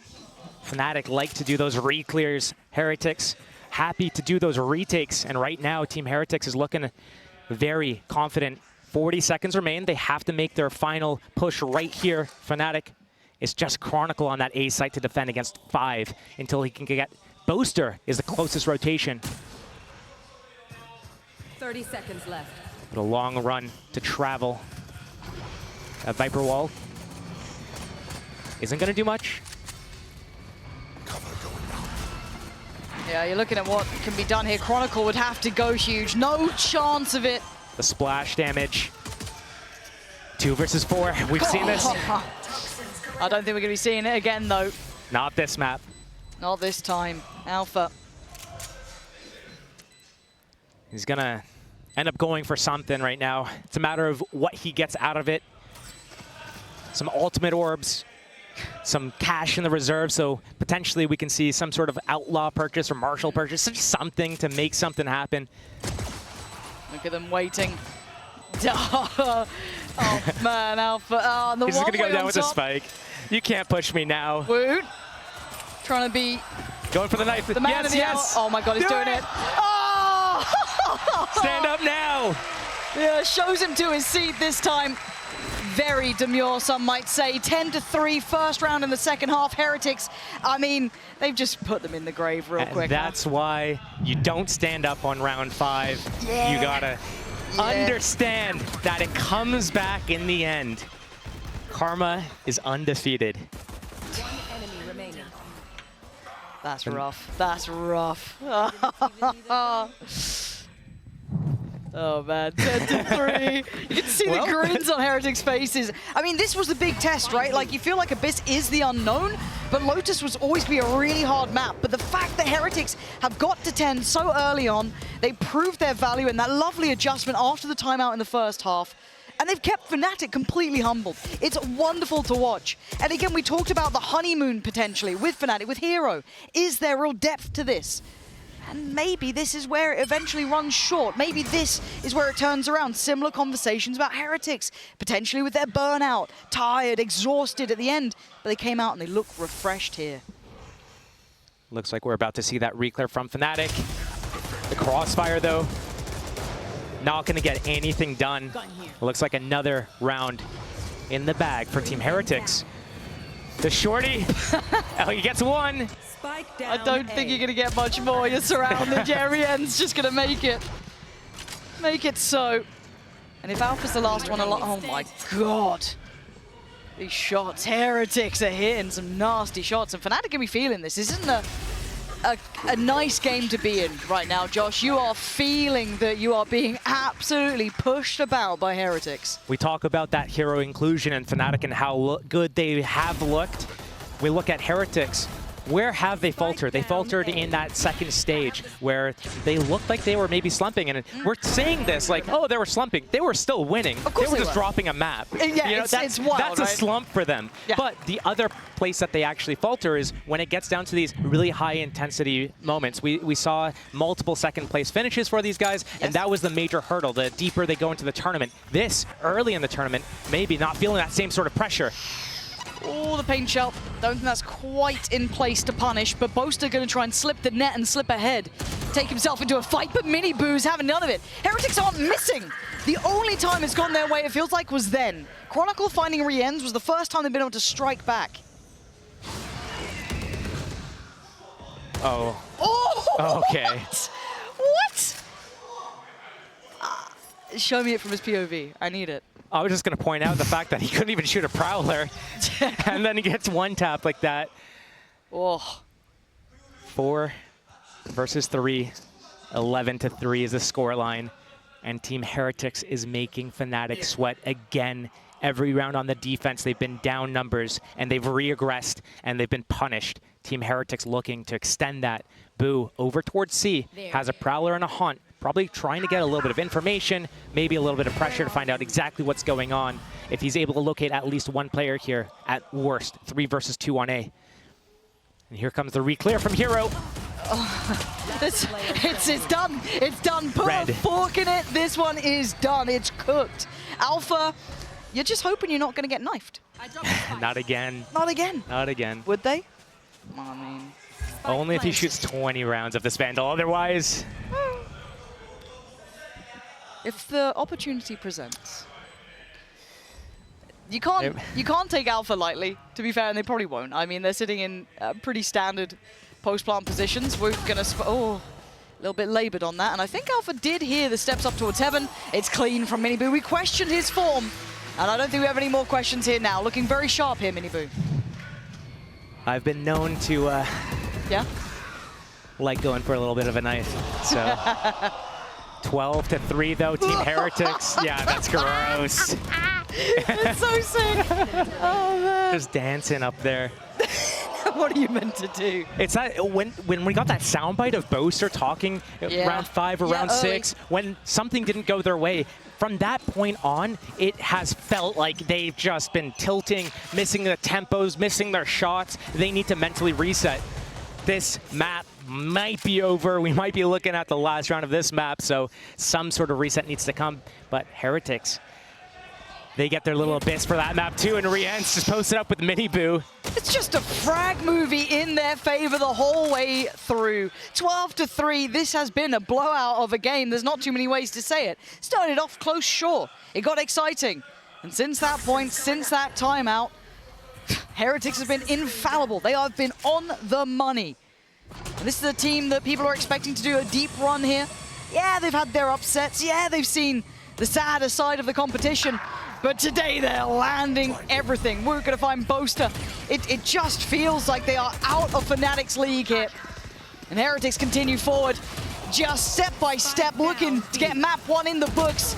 Fnatic like to do those re-clears. Heretics happy to do those retakes. And right now, Team Heretics is looking very confident. 40 seconds remain. They have to make their final push right here. Fnatic is just Chronicle on that A site to defend against 5 until he can get... Boaster is the closest rotation. 30 seconds left. But a long run to travel. That Viper wall isn't going to do much. Yeah, you're looking at what can be done here. Chronicle would have to go huge. No chance of it. The splash damage. 2 versus 4. We've seen this. I don't think we're going to be seeing it again, though. Not this map. Not this time. Alpha. He's going to end up going for something right now. It's a matter of what he gets out of it. Some ultimate orbs. Some cash in the reserve, so potentially we can see some sort of outlaw purchase or martial purchase, just something to make something happen. Look at them waiting. Oh man, Alpha. Oh, and the He's just one gonna go way down on with a top. spike. You can't push me now. Woot. Trying to be Going for the knife. the man Yes, of the yes. hour. Oh my god, he's Do doing it. Oh! Stand up now. Yeah, shows him to his seat this time. Very demure, some might say. 10-3, first round in the second half. Heretics, I mean, they've just put them in the grave real And quick. that's why you don't stand up on round 5. Yeah. You gotta Yeah. understand that it comes back in the end. Karma is undefeated. One enemy remaining. That's rough. That's rough. Oh man, 10-3. You can see the grins on Heretics' faces. I mean, this was the big test, right? Like, you feel like Abyss is the unknown, but Lotus was always be a really hard map. But the fact that Heretics have got to 10 so early on, they proved their value in that lovely adjustment after the timeout in the first half. And they've kept Fnatic completely humbled. It's wonderful to watch. And again, we talked about the honeymoon potentially with Fnatic, with Hero. Is there real depth to this? And maybe this is where it eventually runs short. Maybe this is where it turns around. Similar conversations about Heretics, potentially with their burnout, tired, exhausted at the end. But they came out and they look refreshed here. Looks like we're about to see that reclear from Fnatic. The crossfire, though, not going to get anything done. Looks like another round in the bag for Team Heretics. The shorty, oh, he gets one. Spike down. I don't think you're going to get much more. You're surrounded. Jerry N's just going to make it. Make it so. And if Alpha's the last one alive, oh my god. These shots, Heretics are hitting some nasty shots. And Fnatic can be feeling this. This isn't a nice game to be in right now, Josh. You are feeling that you are being absolutely pushed about by Heretics. We talk about that hero inclusion in Fnatic and how good they have looked. We look at Heretics. Where have they faltered? They faltered in that second stage where they looked like they were maybe slumping. And we're saying this like, oh, they were slumping. They were still winning. Of course they were they just were. dropping a map. Yeah, it's wild, that's a right? slump for them. Yeah. But the other place that they actually falter is when it gets down to these really high intensity moments. We saw multiple second place finishes for these guys, and that was the major hurdle. The deeper they go into the tournament. This, early in the tournament, maybe not feeling that same sort of pressure. Oh, the pain shell. Don't think that's quite in place to punish, but Boaster going to try and slip the net and slip ahead. Take himself into a fight, but Mini Boo's having none of it. Heretics aren't missing. The only time it's gone their way, it feels like, was then. Chronicle finding Rien's was the first time they've been able to strike back. Oh. Oh! Okay. What? Show me it from his POV. I need it. I was just going to point out the fact that he couldn't even shoot a Prowler, and then he gets one tap like that. Oh. 4 versus 3, 11-3 is the scoreline, and Team Heretics is making Fnatic sweat again. Every round on the defense, they've been down numbers, and they've regressed, and they've been punished. Team Heretics looking to extend that. Boo over towards C, has a Prowler and a Hunt. Probably trying to get a little bit of information, maybe a little bit of pressure to find out exactly what's going on. If he's able to locate at least one player here, at worst, 3 versus 2 on A. And here comes the reclear from Hero. Oh, it's done. It's done. Put Red. a fork in it. This one is done. It's cooked. Alpha, you're just hoping you're not going to get knifed. Not again. Not again. Not again. Would they? I mean, Only if he shoots 20 rounds of this Vandal. Otherwise, if the opportunity presents. You can't take Alpha lightly, to be fair, and they probably won't. I mean, they're sitting in pretty standard post-plant positions. We're going to... Oh, a little bit labored on that. And I think Alpha did hear the steps up towards heaven. It's clean from Miniboo. We questioned his form. And I don't think we have any more questions here now. Looking very sharp here, Miniboo. I've been known to Yeah? like going for a little bit of a knife. So 12-3 though, Team Heretics. Yeah, that's gross. It's so sick. Oh, man. Just dancing up there. What are you meant to do? It's that when we got that soundbite of Boaster talking round 5 or round 6, when something didn't go their way. From that point on, it has felt like they've just been tilting, missing the tempos, missing their shots. They need to mentally reset. This map might be over. We might be looking at the last round of this map, so some sort of reset needs to come. But Heretics, They get their little abyss for that map too, and Rien's just posted up with Mini Boo. It's just a frag movie in their favor the whole way through. 12-3, this has been a blowout of a game. There's not too many ways to say it. Started off close, sure. It got exciting. And since that point, since that timeout, Heretics have been infallible. They have been on the money. And this is a team that people are expecting to do a deep run here. Yeah, they've had their upsets. Yeah, they've seen the sadder side of the competition. But today they're landing everything. We're going to find Boaster. It just feels like they are out of Fnatic's league here. And Heretics continue forward, just step by step, looking to get map 1 in the books.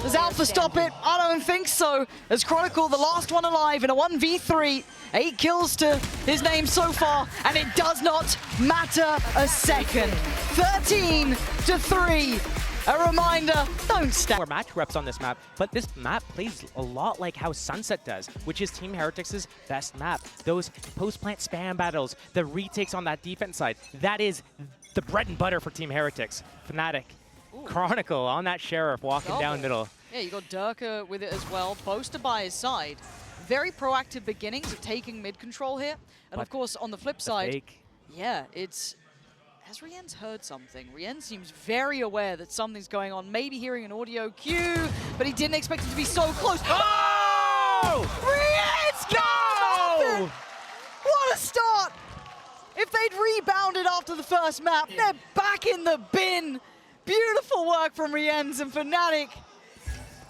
Does Alpha stop it? I don't think so. As Chronicle, the last one alive in a 1v3. 8 kills to his name so far, and it does not matter a second. 13-3. A reminder, don't stand. More match reps on this map, but this map plays a lot like how Sunset does, which is Team Heretics' best map. Those post-plant spam battles, the retakes on that defense side, that is the bread and butter for Team Heretics. Fnatic, Chronicle on that Sheriff walking down middle. Yeah, you got Durka with it as well. Boaster by his side. Very proactive beginnings of taking mid control here. And of course, on the flip side, fake. yeah, it's... Has Rien's heard something? Rien seems very aware that something's going on, maybe hearing an audio cue, but he didn't expect it to be so close. Oh! Rien's got nothing! What a start! If they'd rebounded after the first map, they're back in the bin. Beautiful work from Rien's, and Fnatic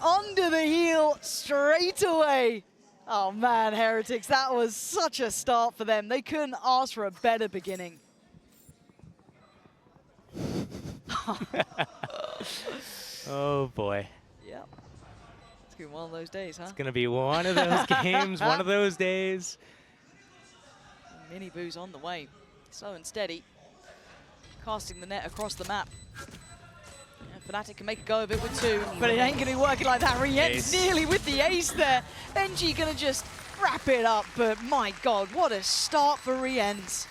under the heel straight away. Oh man, Heretics, that was such a start for them. They couldn't ask for a better beginning. Oh boy. Yeah. It's gonna be one of those days, huh? It's gonna be one of those games, one of those days. Mini Boo's on the way. Slow and steady. Casting the net across the map. Yeah, Fnatic can make a go of it with 2, but it ain't gonna be working like that. Rien's nearly with the ace there. Benji gonna just wrap it up, but my god, what a start for Rien's.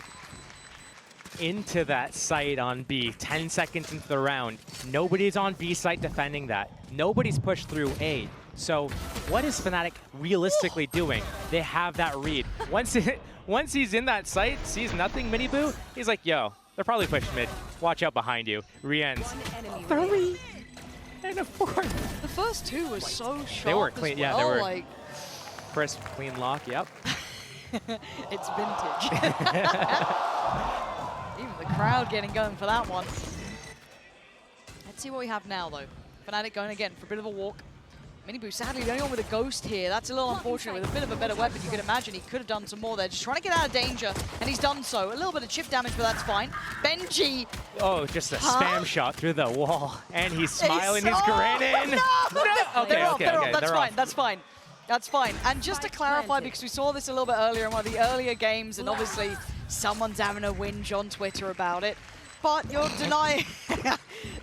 Into that site on B, 10 seconds into the round. Nobody's on B site defending that. Nobody's pushed through A. So what is Fnatic realistically doing? They have that read. Once he's in that site, sees nothing, Mini Boo, he's like, yo, they're probably pushing mid. Watch out behind you. Rien's 3 and a 4. The first 2 were so sharp. They were clean, yeah, they were. Like, first clean lock, yep. it's vintage. Even the crowd getting going for that one. Let's see what we have now, though. Fnatic going again for a bit of a walk. Mini Boo, sadly, the only one with a ghost here. That's a little unfortunate. With a bit of a better weapon, you could imagine he could have done some more there. Just trying to get out of danger, and he's done so. A little bit of chip damage, but that's fine. Benji. Oh, just a spam shot through the wall. And he's smiling, he's grinning. No! Okay, okay. That's fine, that's fine. That's fine. And just to clarify, because we saw this a little bit earlier in one of the earlier games, and obviously someone's having a whinge on Twitter about it, but you're denying...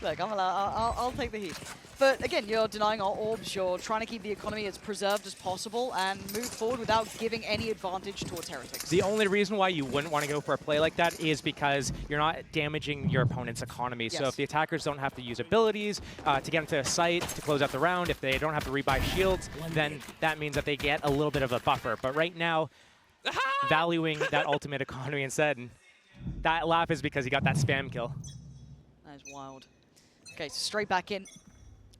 Look, I'll take the heat. But again, you're denying our orbs, you're trying to keep the economy as preserved as possible and move forward without giving any advantage towards Heretics. The only reason why you wouldn't want to go for a play like that is because you're not damaging your opponent's economy. Yes. So if the attackers don't have to use abilities to get into a site to close out the round, if they don't have to rebuy shields, then that means that they get a little bit of a buffer. But right now, valuing that ultimate economy instead, that laugh is because he got that spam kill. That is wild. Okay, so straight back in.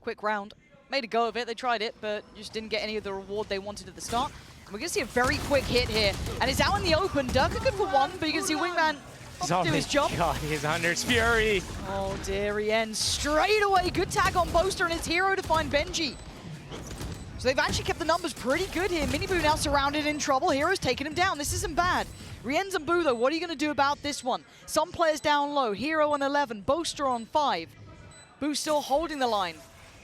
Quick round. Made a go of it, they tried it, but just didn't get any of the reward they wanted at the start. And we're going to see a very quick hit here. And it's out in the open. Durka good for 1, but you can see Wingman do his job. God, he's under his fury. Oh dear, Rien straight away. Good tag on Boaster and his hero to find Benji. So they've actually kept the numbers pretty good here. Mini Boo now surrounded in trouble. Hero's taking him down. This isn't bad. Rien's and Boo, though, what are you going to do about this one? Some players down low. Hero on 11, Boaster on 5. Boo still holding the line.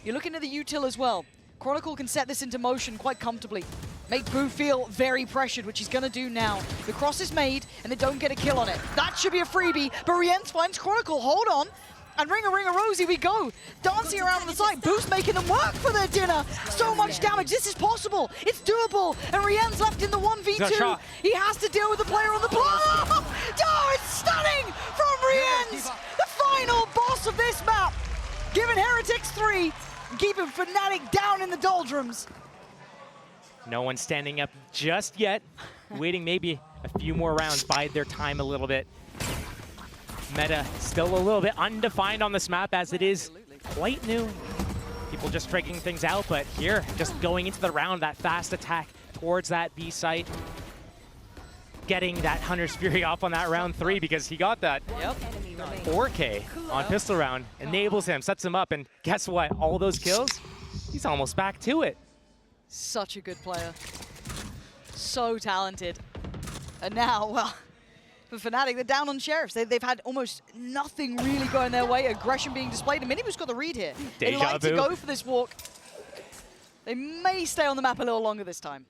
You're looking at the util as well. Chronicle can set this into motion quite comfortably. Make Boo feel very pressured, which he's going to do now. The cross is made, and they don't get a kill on it. That should be a freebie, but Rien finds Chronicle. Hold on. And ring a Rosie we go. Dancing around on the side. Boo's making them work for their dinner. So much damage. This is possible. It's doable. And Rien's left in the 1v2. He has to deal with the player on the block. Oh, it's stunning from Rien's. The final boss of this map. Giving Heretics 3. Keeping Fnatic down in the doldrums. No one standing up just yet. Waiting maybe a few more rounds, bide their time a little bit. Meta still a little bit undefined on this map as it is quite new. People just figuring things out, but here, just going into the round, that fast attack towards that B site. Getting that Hunter's Fury off on that round 3 because he got that 4K on pistol round. Enables him, sets him up, and guess what? All those kills, he's almost back to it. Such a good player. So talented. And now, well, for Fnatic, they're down on Sheriffs. They've had almost nothing really going their way. Aggression being displayed. And Minibu's got the read here. They like to go for this walk. They may stay on the map a little longer this time.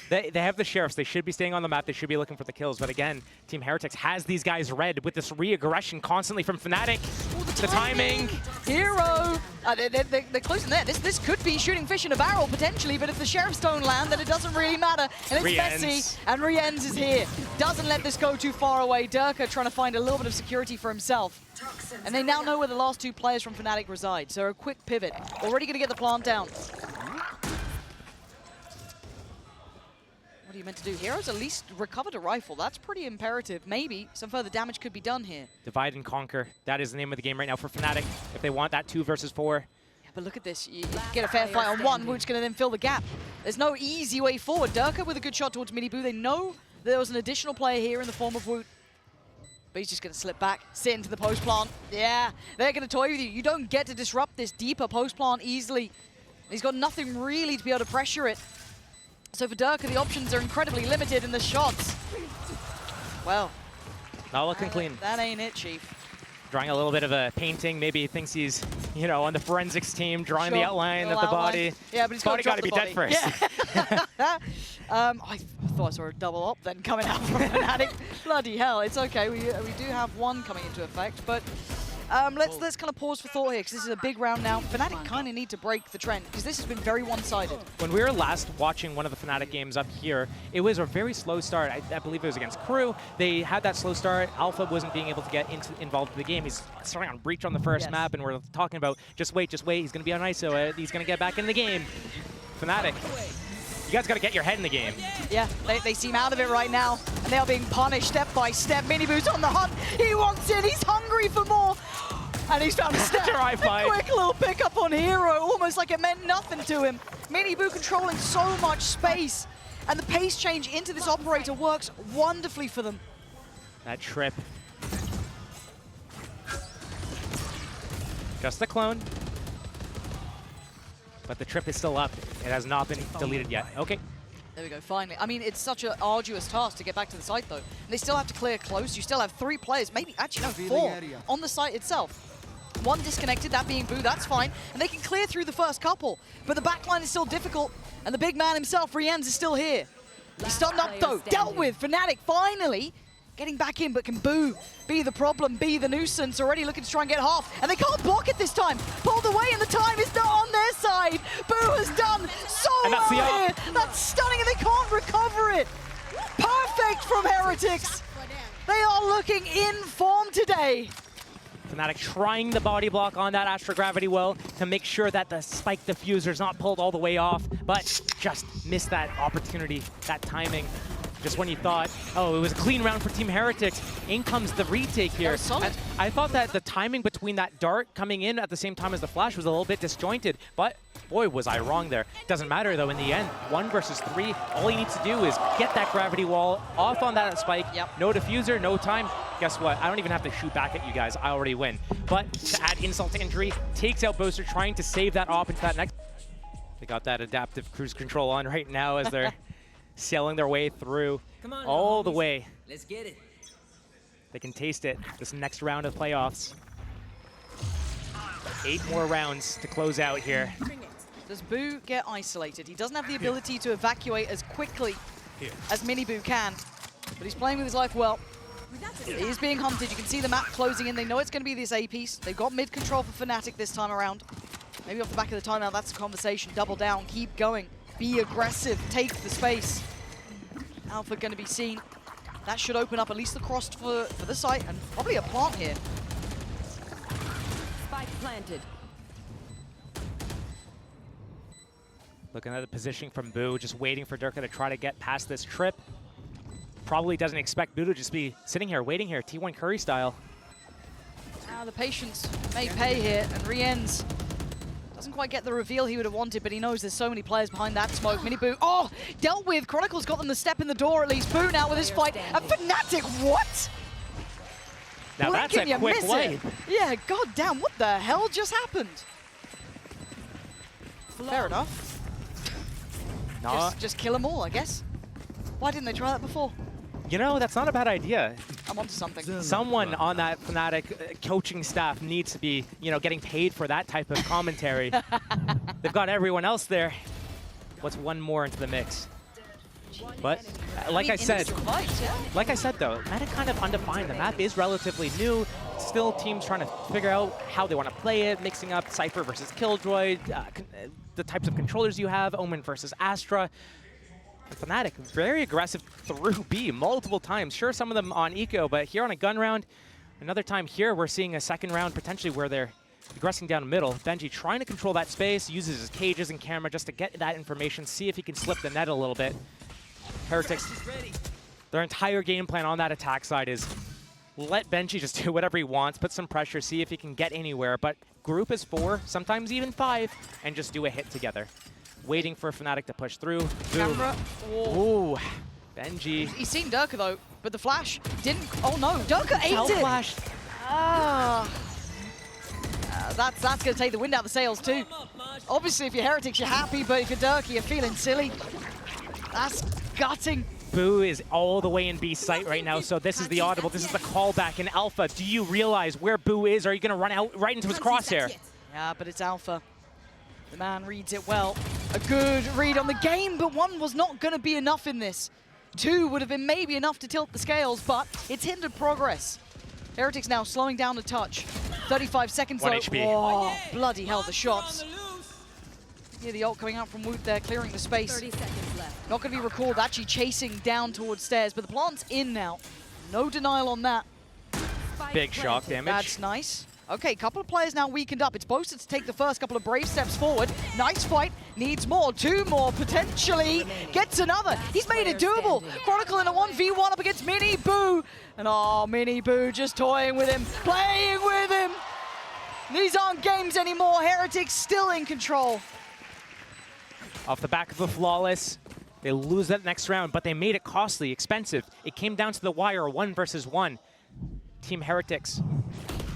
They have the Sheriffs. They should be staying on the map. They should be looking for the kills. But again, Team Heretics has these guys read with this re-aggression constantly from Fnatic. Ooh, the timing. Hero. They're closing there. This could be shooting fish in a barrel potentially, but if the Sheriffs don't land, then it doesn't really matter. And it's messy. And Rienz is here. Doesn't let this go too far away. Durka trying to find a little bit of security for himself. And they now know where the last 2 players from Fnatic reside. So a quick pivot. Already going to get the plant down. What are you meant to do? Heroes at least recovered a rifle. That's pretty imperative. Maybe some further damage could be done here. Divide and conquer. That is the name of the game right now for Fnatic. If they want that 2 versus 4. Yeah, but look at this. You get a fair fight on one, which is going to then fill the gap. There's no easy way forward. Durka with a good shot towards Minibu. They know there was an additional player here in the form of Woot. But he's just going to slip back, sit into the post plant. Yeah, they're going to toy with you. You don't get to disrupt this deeper post plant easily. He's got nothing really to be able to pressure it. So for Durka, the options are incredibly limited in the shots. Well, not looking clean. That ain't it, Chief. Drawing a little bit of a painting. Maybe he thinks he's, you know, on the forensics team, drawing the outline of the body. Yeah, but he's got to be dead first. Yeah. I thought I saw a double up then coming out from Fnatic. Bloody hell, it's okay. We do have one coming into effect, but let's kind of pause for thought here because this is a big round now. Fnatic kind of need to break the trend because this has been very one-sided. When we were last watching one of the Fnatic games up here, it was a very slow start. I believe it was against Crew. They had that slow start. Alpha wasn't being able to get involved in the game. He's starting on Breach on the first map, and we're talking about just wait. He's going to be on ISO. He's going to get back in the game. Fnatic, you guys got to get your head in the game. Yeah, they seem out of it right now, and they are being punished step by step. Minibu's on the hunt. He wants in. He's hungry for more. And he's found a step. Dry fight. A quick little pickup on Hero, almost like it meant nothing to him. Minibu controlling so much space, and the pace change into this operator works wonderfully for them. That trip. Just a clone. But the trip is still up. It has not been deleted yet. Okay. There we go, finally. I mean, it's such an arduous task to get back to the site, though. And they still have to clear close. You still have 3 players, maybe, actually, no, 4 on the site itself. 1 disconnected, that being Boo, that's fine. And they can clear through the first couple. But the backline is still difficult. And the big man himself, Rienz, is still here. He's stunned up, though. Dealt with. Fnatic finally getting back in, but can Boo be the problem, be the nuisance? Already looking to try and get half. And they can't block it this time. Pulled away, and the time is not on their side. Boo has done so well here. That's stunning, and they can't recover it. Perfect from Heretics. They are looking in form today. Fnatic trying the body block on that Astrogravity well to make sure that the spike diffuser is not pulled all the way off, but just missed that opportunity, that timing. Just when you thought, oh, it was a clean round for Team Heretics, in comes the retake here. And I thought that the timing between that dart coming in at the same time as the flash was a little bit disjointed, but boy, was I wrong there. Doesn't matter though, in the end, 1 versus 3, all he needs to do is get that gravity wall off on that spike. Yep. No diffuser, no time. Guess what? I don't even have to shoot back at you guys. I already win. But to add insult to injury, takes out Boaster, trying to save that off into that next. They got that adaptive cruise control on right now as they're sailing their way through all the way. Let's get it. They can taste it this next round of playoffs. 8 more rounds to close out here. Does Boo get isolated? He doesn't have the ability to evacuate as quickly as Minibu can, but he's playing with his life well. He is being hunted. You can see the map closing in. They know it's going to be this A piece. They've got mid control for Fnatic this time around. Maybe off the back of the timeout, that's the conversation. Double down, keep going, be aggressive, take the space. Alpha going to be seen. That should open up at least the cross for the site, and probably a plant here. Spike planted. Looking at the positioning from Boo, just waiting for Durka to try to get past this trip. Probably doesn't expect Boo to just be sitting here, waiting here, T1 Curry style. The patience may pay here, and Rien's doesn't quite get the reveal he would have wanted, but he knows there's so many players behind that smoke. Mini Boo, oh, dealt with. Chronicle's got them the step in the door at least. Boo now with his fight. And Fnatic, what? Now that's a quick wipe. Yeah, goddamn, what the hell just happened? Fair enough. Just kill them all, I guess. Why didn't they try that before? You know, that's not a bad idea. I'm onto something. Someone on that Fnatic coaching staff needs to be, you know, getting paid for that type of commentary. They've got everyone else there. What's one more into the mix? But like I said though, Fnatic kind of undefined. The map is relatively new. Still teams trying to figure out how they want to play it, mixing up Cypher versus Killjoy, the types of controllers you have, Omen versus Astra. Fnatic, very aggressive through B multiple times. Sure, some of them on eco, but here on a gun round, another time here, we're seeing a second round potentially where they're aggressing down the middle. Benji trying to control that space, uses his cages and camera just to get that information, see if he can slip the net a little bit. Heretics, their entire game plan on that attack side is let Benji just do whatever he wants, put some pressure, see if he can get anywhere, but group is 4, sometimes even 5, and just do a hit together. Waiting for Fnatic to push through. Camera. Ooh, Benji. He's seen Durka though, but the flash didn't. Oh no, Durka ate it. Flash. That's going to take the wind out of the sails too. Obviously, if you're Heretics, you're happy, but if you're Durka, you're feeling silly. That's gutting. Boo is all the way in B site right now, so this is the audible. This is the callback in Alpha. Do you realize where Boo is? Are you going to run out right into his crosshair? Yeah, but it's Alpha. The man reads it well. A good read on the game, but 1 was not going to be enough in this. 2 would have been maybe enough to tilt the scales, but it's hindered progress. Heretics now slowing down a touch. 35 seconds though. 1 HP. Oh, bloody hell, the shots. Yeah, the ult coming out from Woot there, clearing the space. 30 seconds left. Not going to be recalled, actually chasing down towards stairs, but the plant's in now. No denial on that. Big shock damage. That's nice. Okay, couple of players now weakened up. It's Boasted to take the first couple of brave steps forward. Nice fight, needs more, 2 more, potentially. Gets another, he's made it doable. Chronicle in a 1v1 up against Mini Boo. And oh, Mini Boo just toying with him, playing with him. These aren't games anymore, Heretics still in control. Off the back of the flawless, they lose that next round, but they made it costly, expensive. It came down to the wire, 1 versus 1. Team Heretics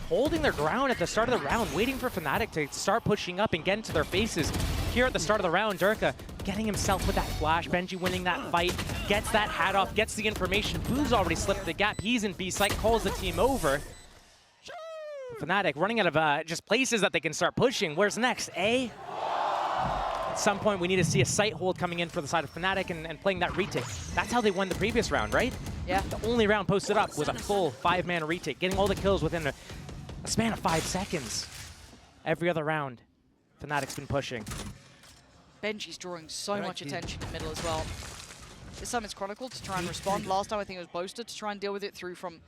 holding their ground at the start of the round, waiting for Fnatic to start pushing up and get into their faces. Here at the start of the round, Durka getting himself with that flash, Benji winning that fight, gets that hat off, gets the information. Boo's already slipped the gap, he's in B site, calls the team over. Fnatic running out of just places that they can start pushing. Where's next, A? At some point, we need to see a site hold coming in for the side of Fnatic and playing that retake. That's how they won the previous round, right? Yeah. The only round posted up was a full 5-man retake, getting all the kills within a span of 5 seconds. Every other round, Fnatic's been pushing. Benji's drawing so much attention in the middle as well. This time it's Chronicle to try and respond. Last time I think it was Boasted to try and deal with it through from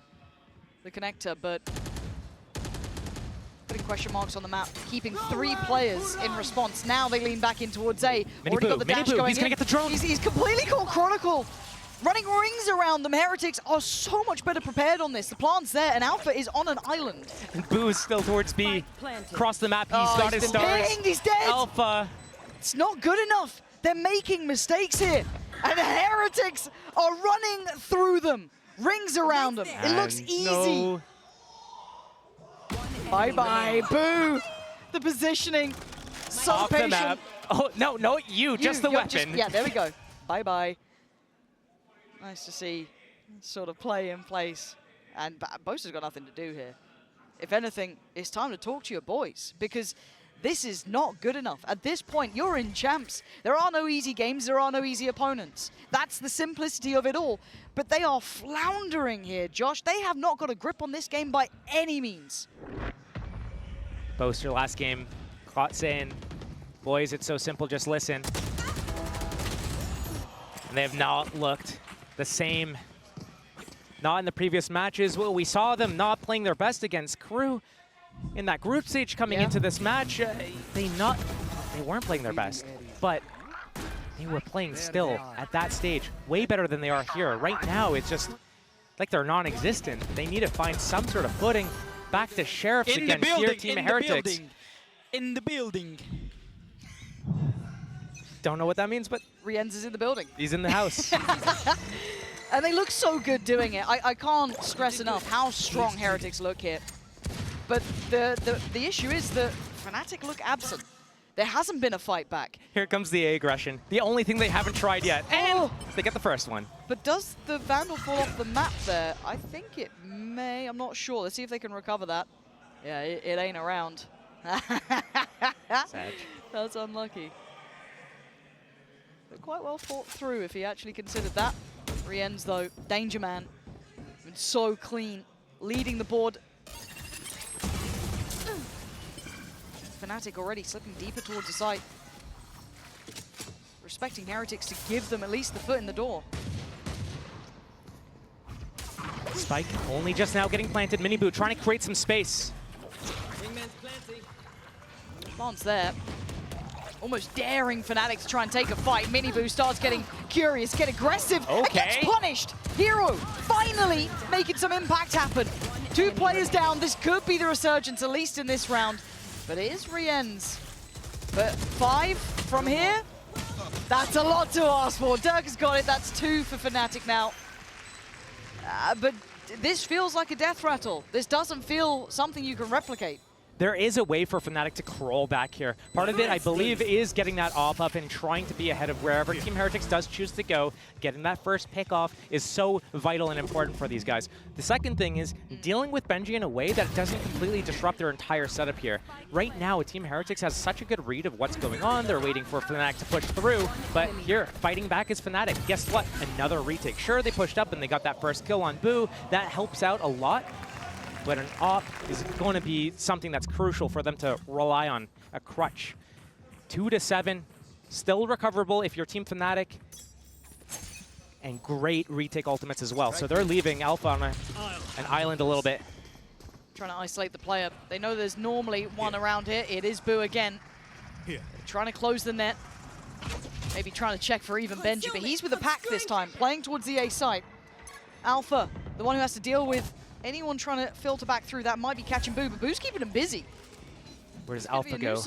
the connector, but putting question marks on the map, keeping 3 players in response. Now they lean back in towards A. Already got the dash going in. He's gonna get the drone. He's completely caught Chronicle. Running rings around them. Heretics are so much better prepared on this. The plant's there, and Alpha is on an island. And Boo is still towards B. Across the map, he's got his stars. Pinged, he's dead. Alpha. It's not good enough. They're making mistakes here. And the Heretics are running through them. Rings around them. It looks easy. No. Bye-bye, Boo. The positioning. So Off patient. the map. Oh, no, you just the weapon. Yeah, there we go. Bye-bye. Nice to see sort of play in place. And Boaster's got nothing to do here. If anything, it's time to talk to your boys, because this is not good enough. At this point, you're in champs. There are no easy games, there are no easy opponents. That's the simplicity of it all. But they are floundering here, Josh. They have not got a grip on this game by any means. Boaster last game caught saying, boys, it's so simple, just listen. And they have not looked the same. Not in the previous matches. Well, we saw them not playing their best against Crew in that group stage coming into this match. They weren't playing their best. But they were playing still at that stage way better than they are here. Right now, it's just like they're non-existent. They need to find some sort of footing. Back to Sheriffs again here, Team Heretics. In the building. Don't know what that means, but Rienz is in the building. he's in the house. And they look so good doing it. I can't stress enough how strong Heretics look here. But the issue is that Fnatic look absent. There hasn't been a fight back. Here comes the aggression. The only thing they haven't tried yet. And they get the first one. But does the Vandal fall off the map there? I think it may. I'm not sure. Let's see if they can recover that. Yeah, it ain't around. Sad. That's unlucky. But quite well thought through if he actually considered that. Rienz, though, danger man. Been so clean, leading the board. Fnatic already slipping deeper towards the site. Respecting Heretics to give them at least the foot in the door. Spike only just now getting planted. Miniboot trying to create some space. Lance there. Almost daring Fnatic to try and take a fight. Miniboot starts getting curious, get aggressive, and gets punished. Hero finally making some impact happen. 2 players down. This could be the resurgence, at least in this round. But it is Rienz. But 5 from here, that's a lot to ask for. Dirk has got it. That's 2 for Fnatic now. But this feels like a death rattle. This doesn't feel something you can replicate. There is a way for Fnatic to crawl back here. Part of it, I believe, is getting that off up and trying to be ahead of wherever Team Heretics does choose to go. Getting that first pick off is so vital and important for these guys. The second thing is dealing with Benji in a way that doesn't completely disrupt their entire setup here. Right now, Team Heretics has such a good read of what's going on. They're waiting for Fnatic to push through, but here, fighting back is Fnatic. Guess what? Another retake. Sure, they pushed up and they got that first kill on Boo. That helps out a lot. But an op is going to be something that's crucial for them to rely on, a crutch. 2 to 7, still recoverable if you're Team Fnatic, and great retake ultimates as well. So they're leaving Alpha on an island a little bit. Trying to isolate the player. They know there's normally one around here. It is Boo again. Trying to close the net. Maybe trying to check for even Benji, but he's with the pack this time, playing towards the A site. Alpha, the one who has to deal with anyone trying to filter back through that might be catching Boo, but Boo's keeping him busy. Where does Alpha go?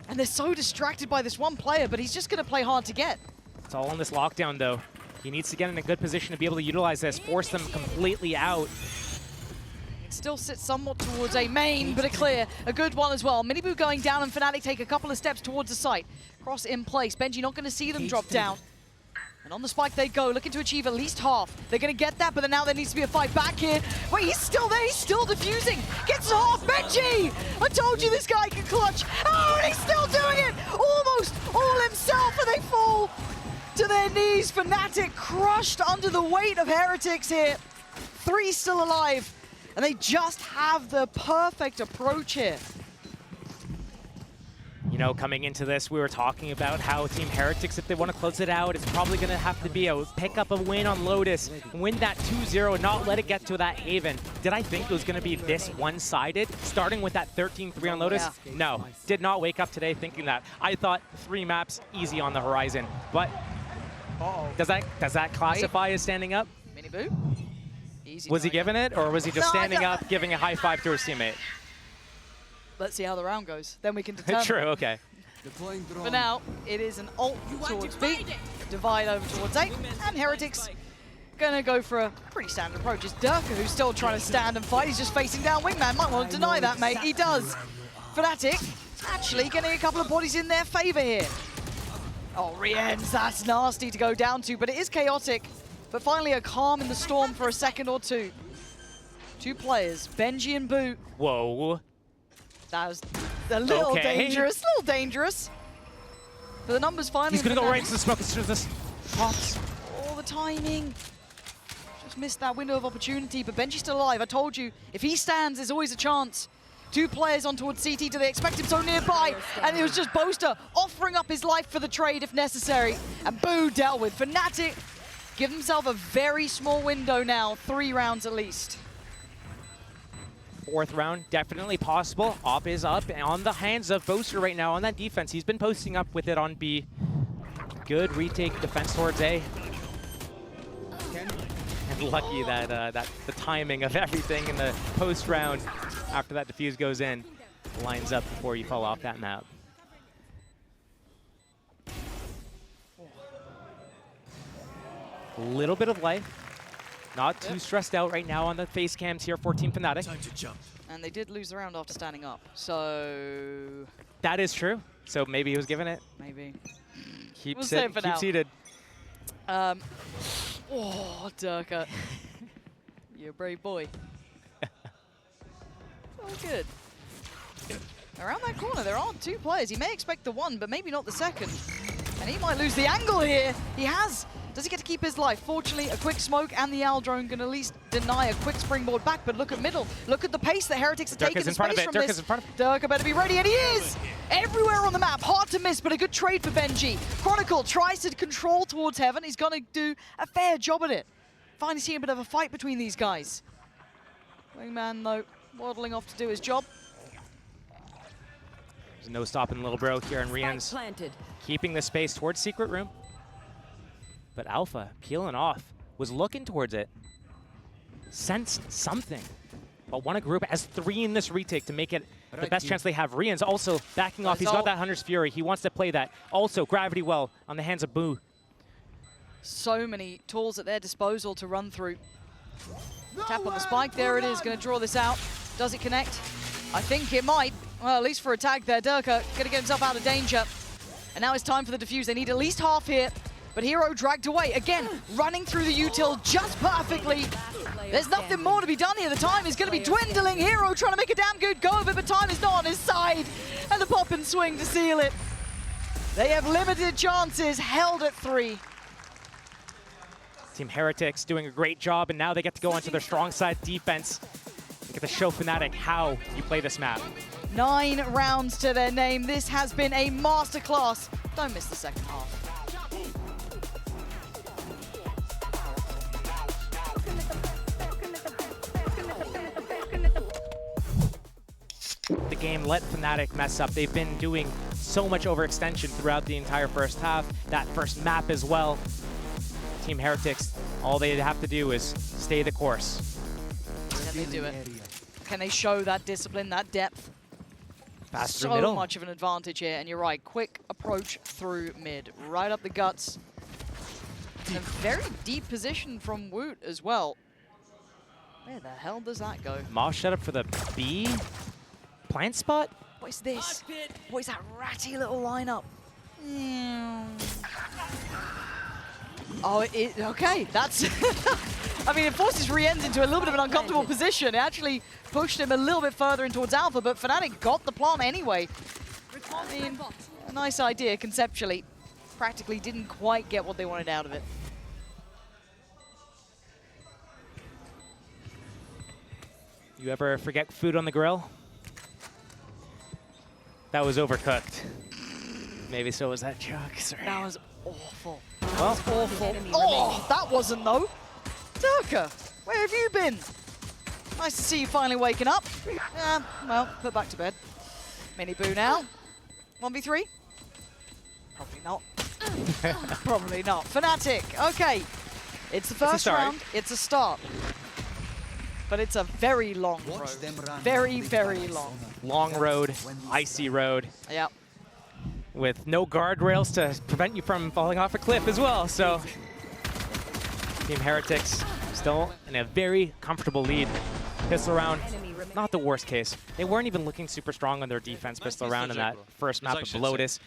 And they're so distracted by this one player, but he's just going to play hard to get. It's all in this lockdown, though. He needs to get in a good position to be able to utilize this, force them completely out. It still sits somewhat towards a main, but a clear. A good one as well. Miniboot going down, and Fnatic take a couple of steps towards the site. Cross in place. Benji not going to see them drop down. And on the spike they go, looking to achieve at least half. They're going to get that, but then now there needs to be a fight back here. Wait, he's still there, he's still defusing. Gets half, Benji! I told you this guy can clutch. Oh, and he's still doing it! Almost all himself, and they fall to their knees. Fnatic crushed under the weight of Heretics here. 3 still alive, and they just have the perfect approach here. You know, coming into this, we were talking about how Team Heretics, if they want to close it out, it's probably going to have to be a pick up a win on Lotus, win that 2-0, and not let it get to that Haven. Did I think it was going to be this one-sided, starting with that 13-3 on Lotus? Yeah. No, did not wake up today thinking that. I thought 3 maps easy on the horizon, but does that classify as standing up? Miniboot. Easy. Was he giving it, or was he just No, standing up, giving a high five to his teammate? Let's see how the round goes. Then we can determine. True, okay. For now, it is an ult towards B, divide over towards A, and Heretics gonna go for a pretty standard approach. It's Durka who's still trying to stand and fight. He's just facing down Wingman. Might want to deny that, mate. He does. Fnatic actually getting a couple of bodies in their favor here. Oh, Rienz, that's nasty to go down to, but it is chaotic. But finally a calm in the storm for a second or two. 2 players, Benji and Boo. Whoa. That was a little dangerous, But the numbers finally... He's going to go right into the smoke as soon as this pops. Oh, the timing. Just missed that window of opportunity, but Benji's still alive. I told you, if he stands, there's always a chance. 2 players on towards CT. Do they expect him so nearby? And it was just Boaster offering up his life for the trade if necessary. And Boo dealt with. Fnatic give himself a very small window now, 3 rounds at least. 4th round, definitely possible. Op is up and on the hands of Boaster right now on that defense. He's been posting up with it on B. good retake defense towards A. And lucky that the timing of everything in the post round after that defuse goes in lines up before you fall off that map. A little bit of life. Not too stressed out right now on the face cams here for Team Fnatic. Time to jump. And they did lose the round after standing up, so That is true. So maybe he was given it. maybe. Keep, We'll save it for keep now. seated. Oh, Durka. You're a brave boy. Oh, good. Around that corner, there aren't two players. He may expect the one, but maybe not the second. And he might lose the angle here. He has. Does he get to keep his life? Fortunately, a quick smoke and the Owl drone can at least deny a quick springboard back. But look at middle. Look at the pace that Heretics are taking. Durka's in front of it. Durka's in front of it. Durka better be ready, and he is! Everywhere on the map. Hard to miss, but a good trade for Benji. Chronicle tries to control towards Heaven. He's going to do a fair job at it. Finally seeing a bit of a fight between these guys. Wingman, though, waddling off to do his job. There's no stopping little bro here, and Rian's Planted. keeping the space towards Secret Room. But Alpha, peeling off, was looking towards it. Sensed something. But won a group, has 3 in this retake to make it the best chance they have. Rian's also backing off. He's got that Hunter's Fury. He wants to play that. Also, Gravity Well on the hands of Boo. So many tools at their disposal to run through. Tap on the spike. There it is. Going to draw this out. Does it connect? I think it might. Well, at least for a tag there. Durka going to get himself out of danger. And now it's time for the defuse. They need at least half here. But Hero dragged away. Again, running through the util just perfectly. There's nothing more to be done here. The time is going to be dwindling. Hero trying to make a damn good go of it, but time is not on his side. And the pop and swing to seal it. They have limited chances, held at 3. Team Heretics doing a great job, and now they get to go onto their strong side defense. They get to show Fnatic how you play this map. 9 rounds to their name. This has been a masterclass. Don't miss the second half. The game let Fnatic mess up. They've been doing so much overextension throughout the entire first half. That first map as well. Team Heretics, all they have to do is stay the course. Can they do it? Can they show that discipline, that depth? Pass through So middle. much of an advantage here, and you're right. Quick approach through mid, right up the guts. And a very deep position from Woot as well. Where the hell does that go? Mosh set up for the B plant spot. What is this? What is that ratty little lineup? Oh, okay, that's... I mean, it forces Rienz into a little bit of an uncomfortable position. It actually pushed him a little bit further in towards Alpha, but Fnatic got the plant anyway. I mean, a nice idea conceptually. Practically didn't quite get what they wanted out of it. You ever forget food on the grill? That was overcooked. Maybe so was that Chuck. Sorry. That was awful. Well, Awful. Oh, that wasn't though. Durka, where have you been? Nice to see you finally waking up. Well, put back to bed. Mini Boo now. 1v3? Probably not. Probably not. Fnatic, okay. It's the first round, it's a start. But it's a very long road. Very, very long. long road, icy road, Yeah. with no guardrails to prevent you from falling off a cliff as well. So Team Heretics still in a very comfortable lead. Pistol round, not the worst case. They weren't even looking super strong on their defense pistol round in that first map of Lotus,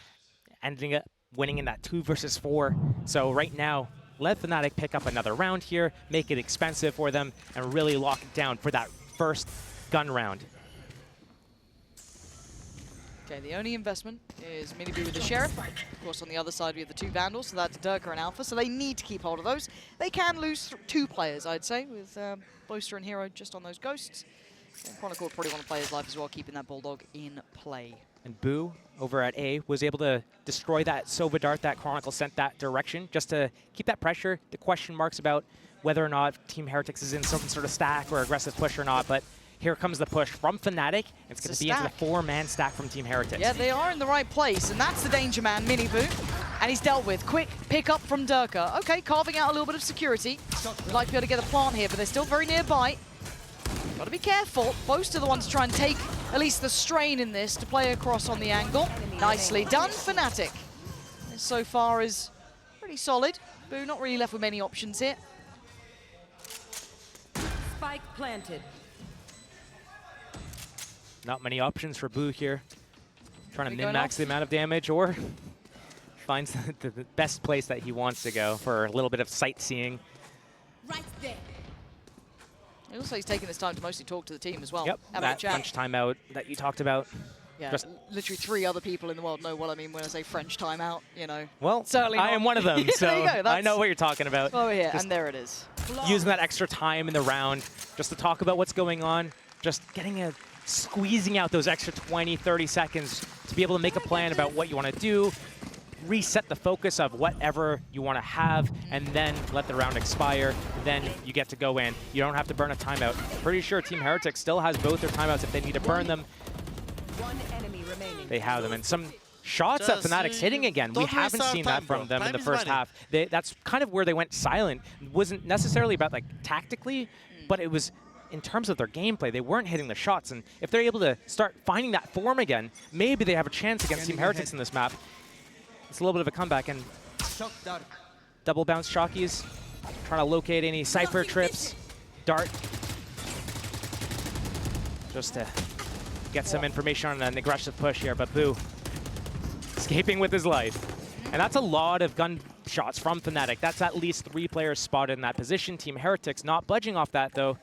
ending up winning in that 2 versus 4. So right now, let Fnatic pick up another round here, make it expensive for them, and really lock it down for that first gun round. Okay, the only investment is Minibu with the Sheriff. Of course, on the other side, we have the 2 Vandals, so that's Durka and Alpha, so they need to keep hold of those. They can lose 2 players, I'd say, with Boaster and Hero just on those Ghosts. And Chronicle probably want to play his life as well, keeping that Bulldog in play. And Boo, over at A, was able to destroy that Sova Dart that Chronicle sent that direction, just to keep that pressure. The question marks about whether or not Team Heretics is in some sort of stack or aggressive push or not, but here comes the push from Fnatic. It's going to be into the 4-man stack from Team Heretics. Yeah, they are in the right place, and that's the danger man, Minibu. And he's dealt with. Quick pick up from Durka. Okay, carving out a little bit of security. Would like to be able to get a plant here, but they're still very nearby. Got to be careful. Most of the ones to try and take at least the strain in this to play across on the angle. Nicely done, Fnatic. This so far is pretty solid. Boo not really left with many options here. Spike planted. Not many options for Boo here. Trying to Going min-max off. the amount of damage or finds the best place that he wants to go for a little bit of sightseeing. Right there. It looks like he's taking this time to mostly talk to the team as well. Yep, Have a that chat. French timeout that you talked about. Yeah, just- literally 3 other people in the world know what I mean when I say French timeout, you know. Well, Certainly I not. am one of them, Yeah, so there you go, I that's- know what you're talking about. Over here, Just and there it is. using that extra time in the round just to talk about what's going on, just squeezing out those extra 20, 30 seconds to be able to make a plan about what you want to do, reset the focus of whatever you want to have, and then let the round expire. Then you get to go in. You don't have to burn a timeout. Pretty sure Team Heretics still has both their timeouts if they need to burn them. One enemy remaining. They have them. And some shots that Just, Fnatic's hitting again. We don't waste haven't our seen time, that from bro. them in Time the is first money. half. That's kind of where they went silent. It wasn't necessarily about like tactically, but it was in terms of their gameplay. They weren't hitting the shots. And if they're able to start finding that form again, maybe they have a chance against Team Heretics in this map. It's a little bit of a comeback. And double bounce Shockeys, trying to locate any Cypher trips. Dart. Just to get some information on an aggressive push here, but Boo escaping with his life. And that's a lot of gunshots from Fnatic. That's at least 3 players spotted in that position. Team Heretics not budging off that, though.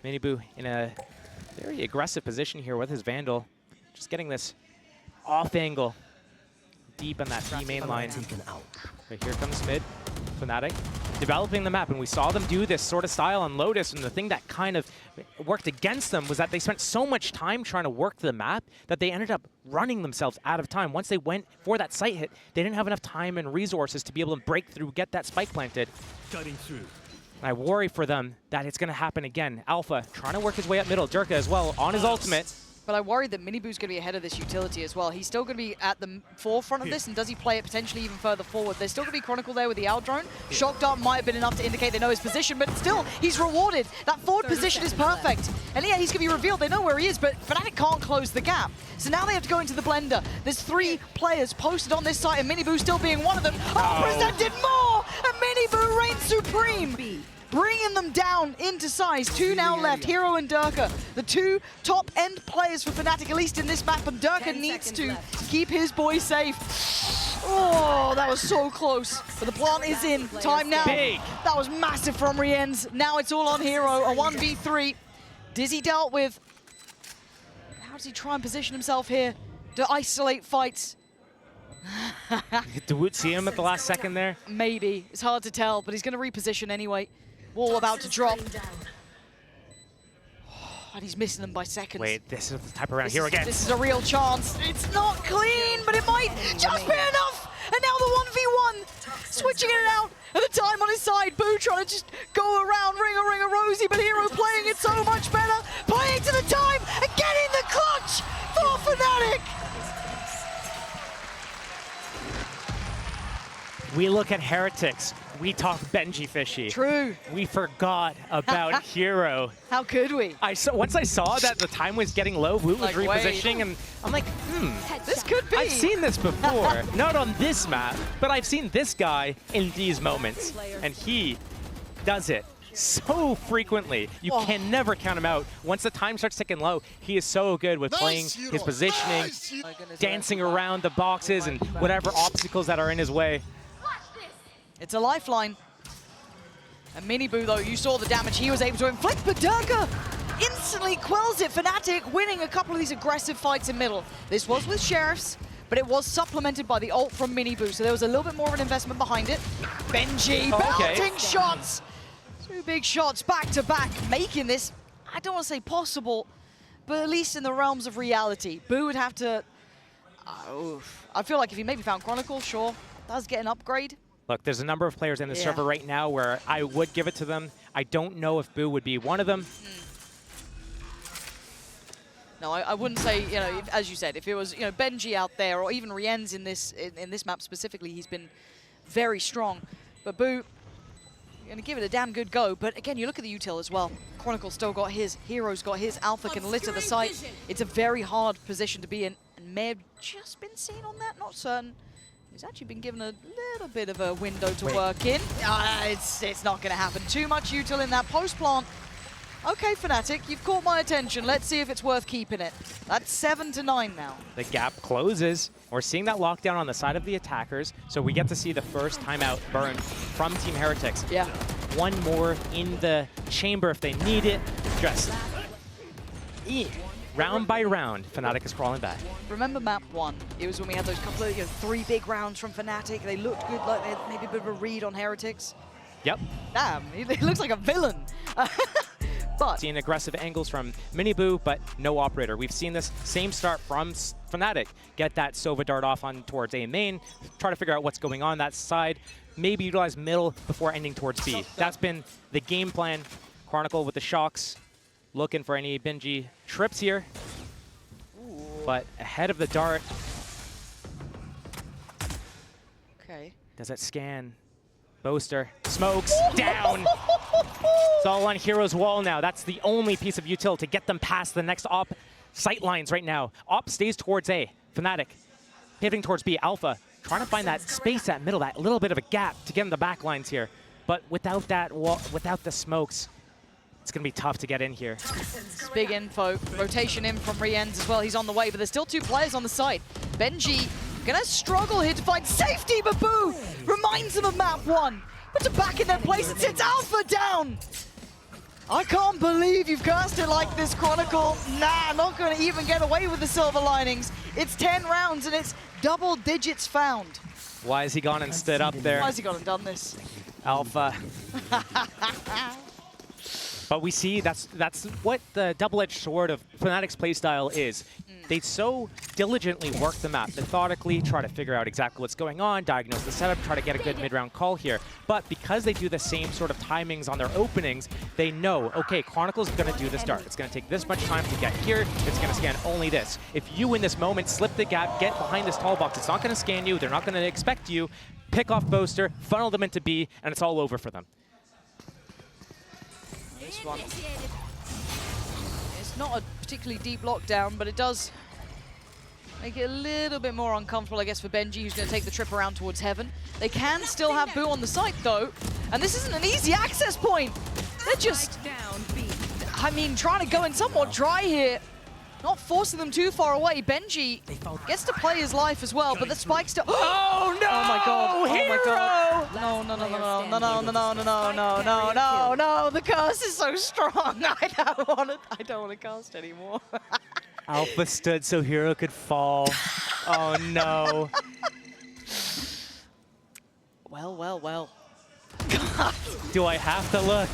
Miniboo in a very aggressive position here with his Vandal. Just getting this off angle deep on that B main line. But here comes mid, Fnatic, developing the map. And we saw them do this sort of style on Lotus. And the thing that kind of worked against them was that they spent so much time trying to work the map that they ended up running themselves out of time. Once they went for that site hit, they didn't have enough time and resources to be able to break through, get that spike planted. Cutting through. And I worry for them that it's going to happen again. Alpha trying to work his way up middle. Durka as well on his ultimate. But I worry that Miniboo's going to be ahead of this utility as well. He's still going to be at the forefront of this, and does he play it potentially even further forward? There's still going to be Chronicle there with the out drone. Shock Dart might have been enough to indicate they know his position, but still, he's rewarded. That forward position is perfect. And yeah, he's going to be revealed. They know where he is, but Fnatic can't close the gap. So now they have to go into the blender. There's 3 players posted on this site, and Miniboo still being one of them. Oh, presented more! And Miniboo reigns supreme! Bringing them down into size. 2 now left, Hero and Durka. The 2 top-end players for Fnatic, at least in this map, and Durka 10 needs seconds to left. keep his boy safe. Oh, that was so close. But the plant is in. Time now. Big. That was massive from Rienz. Now it's all on Hero, a 1v3. Dizzy dealt with. How does he try and position himself here to isolate fights? Did Woot see him at the last second there? Maybe. It's hard to tell, but he's going to reposition anyway. Wall about to drop. And he's missing them by seconds. Wait, this is the type of round. Here again. This is a real chance. It's not clean, but it might just be enough. And now the 1v1, switching it out. At the time on his side, Boo trying to just go around, ring a rosy, but Hero playing it so much better. Playing to the time and getting the clutch for Fnatic. We look at Heretics. We talk Benji Fishy. True. We forgot about Hero. How could we? Once I saw that the time was getting low, Woot was Like, wait. repositioning, and I'm like, This could be. I've seen this before. Not on this map, but I've seen this guy in these moments, and he does it so frequently. You can never count him out. Once the time starts ticking low, he is so good with playing his positioning, dancing around the boxes and whatever obstacles that are in his way. It's a lifeline. And Miniboo, though, you saw the damage he was able to inflict, but Durka instantly quells it. Fnatic winning a couple of these aggressive fights in middle. This was with Sheriffs, but it was supplemented by the ult from Miniboo, so there was a little bit more of an investment behind it. Benji, belting shots! 2 big shots back to back, making this, I don't want to say possible, but at least in the realms of reality. Boo would have to, I feel like if he maybe found Chronicle, sure, does get an upgrade. Look, there's a number of players in the server right now where I would give it to them. I don't know if Boo would be one of them. No, I wouldn't say, you know, as you said, if it was, you know, Benji out there or even Rien's in this map specifically, he's been very strong. But Boo, going to give it a damn good go. But again, you look at the util as well. Chronicle still got his, Hero's got his, Alpha can litter the site. It's a very hard position to be in, and may have just been seen on that, not certain. He's actually been given a little bit of a window to work in. It's not going to happen. Too much util in that post plant. Okay, Fnatic, you've caught my attention. Let's see if it's worth keeping it. That's 7-9 now. The gap closes. We're seeing that lockdown on the side of the attackers, so we get to see the first timeout burn from Team Heretics. Yeah. One more in the chamber if they need it. Just round by round, Fnatic is crawling back. Remember map 1? It was when we had those couple of, 3 big rounds from Fnatic. They looked good, like they had maybe a bit of a read on Heretics. Yep. Damn, he looks like a villain. But seeing aggressive angles from Miniboo, but no operator. We've seen this same start from Fnatic. Get that Sova dart off on towards A main, try to figure out what's going on that side, maybe utilize middle before ending towards B. That's been the game plan. Chronicle with the shocks, looking for any Benji trips here. ooh, But ahead of the dart, okay. does it scan? Boaster, smokes, down! It's all on Hero's wall now. That's the only piece of util to get them past the next op sight lines right now. Op stays towards A. Fnatic pivoting towards B. Alpha trying to find that space, that middle, that little bit of a gap to get in the back lines here. But without that wall, without the smokes, it's going to be tough to get in here. It's big info. Rotation in from Rien's as well. He's on the way, but there's still 2 players on the side. Benji gonna struggle here to find safety, but Boo reminds them of map 1. Puts it back in their place and sits Alpha down. I can't believe you've cast it like this, Chronicle. Nah, not gonna even get away with the silver linings. It's 10 rounds and it's double digits found. Why has he gone and stood up there? Why has he gone and done this? Alpha. But we see that's what the double-edged sword of Fnatic's playstyle is. They so diligently work the map, methodically, try to figure out exactly what's going on, diagnose the setup, try to get a good mid-round call here. But because they do the same sort of timings on their openings, they know, okay, Chronicle's going to do this dart. It's going to take this much time to get here. It's going to scan only this. If you, in this moment, slip the gap, get behind this tall box, it's not going to scan you. They're not going to expect you. Pick off Boaster, funnel them into B, and it's all over for them. This one. It's not a particularly deep lockdown, but it does make it a little bit more uncomfortable, I guess, for Benji, who's going to take the trip around towards Heaven. They can still have Boo on the site, though, and this isn't an easy access point. They're just, I mean, trying to go in somewhat dry here. Not forcing them too far away. Benji gets to play his life as well, but the spike still. Oh no! Oh my god! Oh Hero! my god! No! No! No! No! No! No! No! No! No! No! No! No! No! The curse is so strong. I don't want to cast anymore. Alpha stood so Hero could fall. Oh no! Well, well, well. Do I have to look?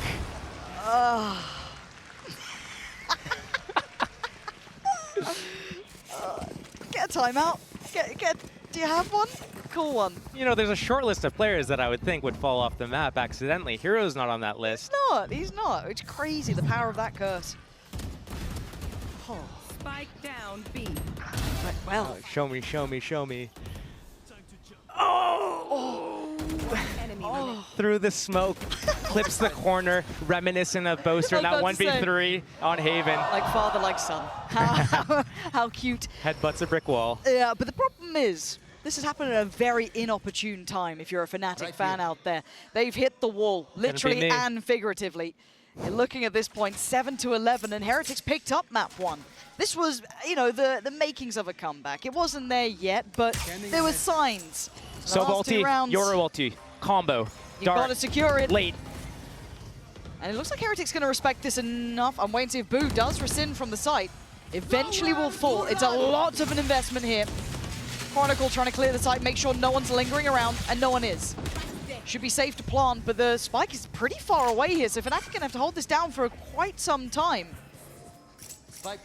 Get a timeout. Do you have one? Cool one. You know, there's a short list of players that I would think would fall off the map accidentally. Hero's not on that list. He's not. It's crazy, the power of that curse. Oh. Spike down B. Right, well. Show me, show me, show me. Enemy remaining. Through the smoke, clips the corner, reminiscent of Boaster in that I was about to 1v3 on Haven. Like father, like son. How cute. Headbutts a brick wall. Yeah, but the problem is, this has happened at a very inopportune time if you're a Fnatic fan out there. They've hit the wall, literally me. and figuratively. You're looking at this point, 7-11, and Heretics picked up map 1. This was, you know, the makings of a comeback. It wasn't there yet, but there were signs. So ulti, your ulti, combo, You've dart, got to secure it. late. And it looks like Heretics going to respect this enough. I'm waiting to see if Boo does rescind from the site. Eventually will fall. It's a lot of an investment here. Chronicle trying to clear the site, make sure no one's lingering around, and no one is. Should be safe to plant, but the spike is pretty far away here, so Fnatic are going to have to hold this down for quite some time.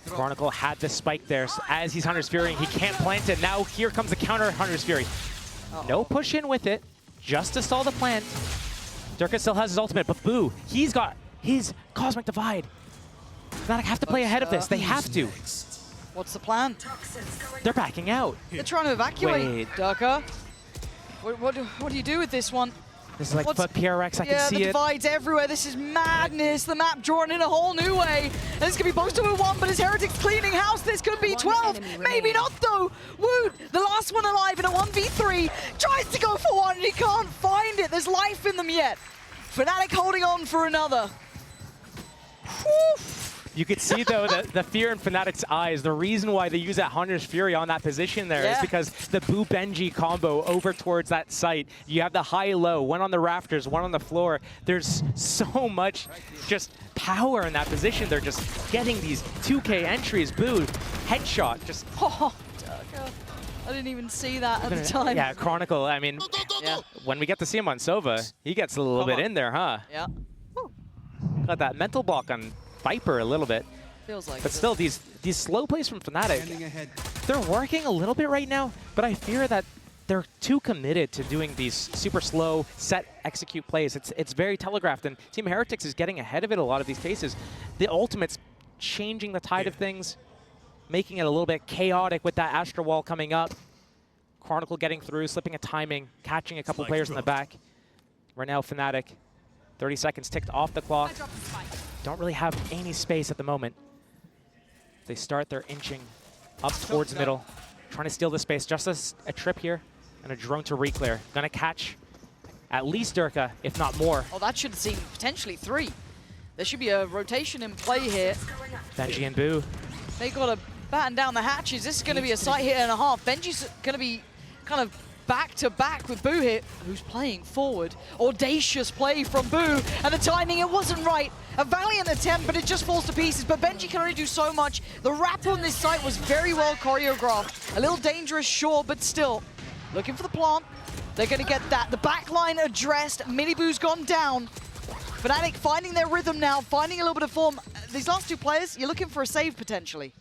Chronicle had the spike there, so as he's Hunter's Fury, he can't plant it. Now here comes the counter Hunter's Fury. No push in with it, just to stall the plant. Durka still has his ultimate, but Boo, he's got his Cosmic Divide. Fnatic have to play ahead of this, they have to. What's the plan? They're backing out. They're trying to evacuate. Wait. Durka, what do you do with this one? This is like fuck PRX, I can Yeah, see the it. divides everywhere. This is madness. The map drawn in a whole new way. And this could be both to a 1, but is Heretics cleaning house? This could be 12. Maybe not, though. Woot, the last one alive in a 1v3, tries to go for one, and he can't find it. There's life in them yet. Fnatic holding on for another. Whew. You could see, though, the fear in Fnatic's eyes. The reason why they use that Hunter's Fury on that position there is because the Boo Benji combo over towards that site. You have the high-low, one on the rafters, one on the floor. There's so much just power in that position. They're just getting these 2K entries. Boo, headshot, just... Oh, Durka. I didn't even see that at the time. Yeah, Chronicle, I mean, when we get to see him on Sova, he gets a little bit in there, huh? Yeah. Got that mental block on Viper a little bit. Feels like but still, these slow plays from Fnatic, they're working a little bit right now, but I fear that they're too committed to doing these super slow, set, execute plays. It's very telegraphed, and Team Heretics is getting ahead of it a lot of these cases. The ultimate's changing the tide of things, making it a little bit chaotic with that Astra Wall coming up. Chronicle getting through, slipping a timing, catching a couple players in the back. Right now, Fnatic, 30 seconds ticked off the clock. Don't really have any space at the moment. They start, they're inching up towards middle, trying to steal the space. Just a trip here and a drone to reclear. Gonna catch at least Durka, if not more. Oh, that should seem potentially 3. There should be a rotation in play here. Benji and Boo. They got to batten down the hatches. This is going to be a site hit and a half. Benji's going to be kind of back-to-back with Boo here, who's playing forward. Audacious play from Boo, and the timing, it wasn't right. A valiant attempt, but it just falls to pieces. But Benji can only do so much. The wrap on this site was very well choreographed. A little dangerous, sure, but still. Looking for the plant. They're going to get that. The backline addressed. Miniboo's gone down. Fnatic finding their rhythm now, finding a little bit of form. These last 2 players, you're looking for a save potentially.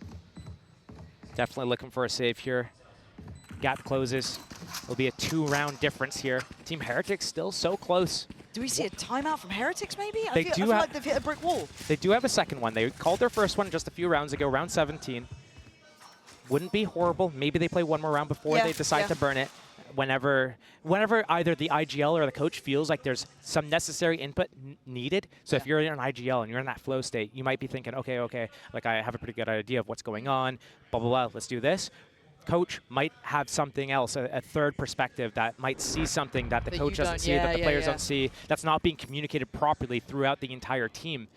Definitely looking for a save here. Gap closes. It'll be a 2-round difference here. Team Heretics still so close. Do we see a timeout from Heretics maybe? They I feel like they've hit a brick wall. They do have a second one. They called their first one just a few rounds ago, round 17. Wouldn't be horrible. Maybe they play one more round before they decide to burn it. Whenever either the IGL or the coach feels like there's some necessary input needed. So if you're in an IGL and you're in that flow state, you might be thinking, okay, like I have a pretty good idea of what's going on, blah, blah, blah, let's do this. Coach might have something else, a third perspective that might see something that the coach doesn't see, that the players don't see, that's not being communicated properly throughout the entire team.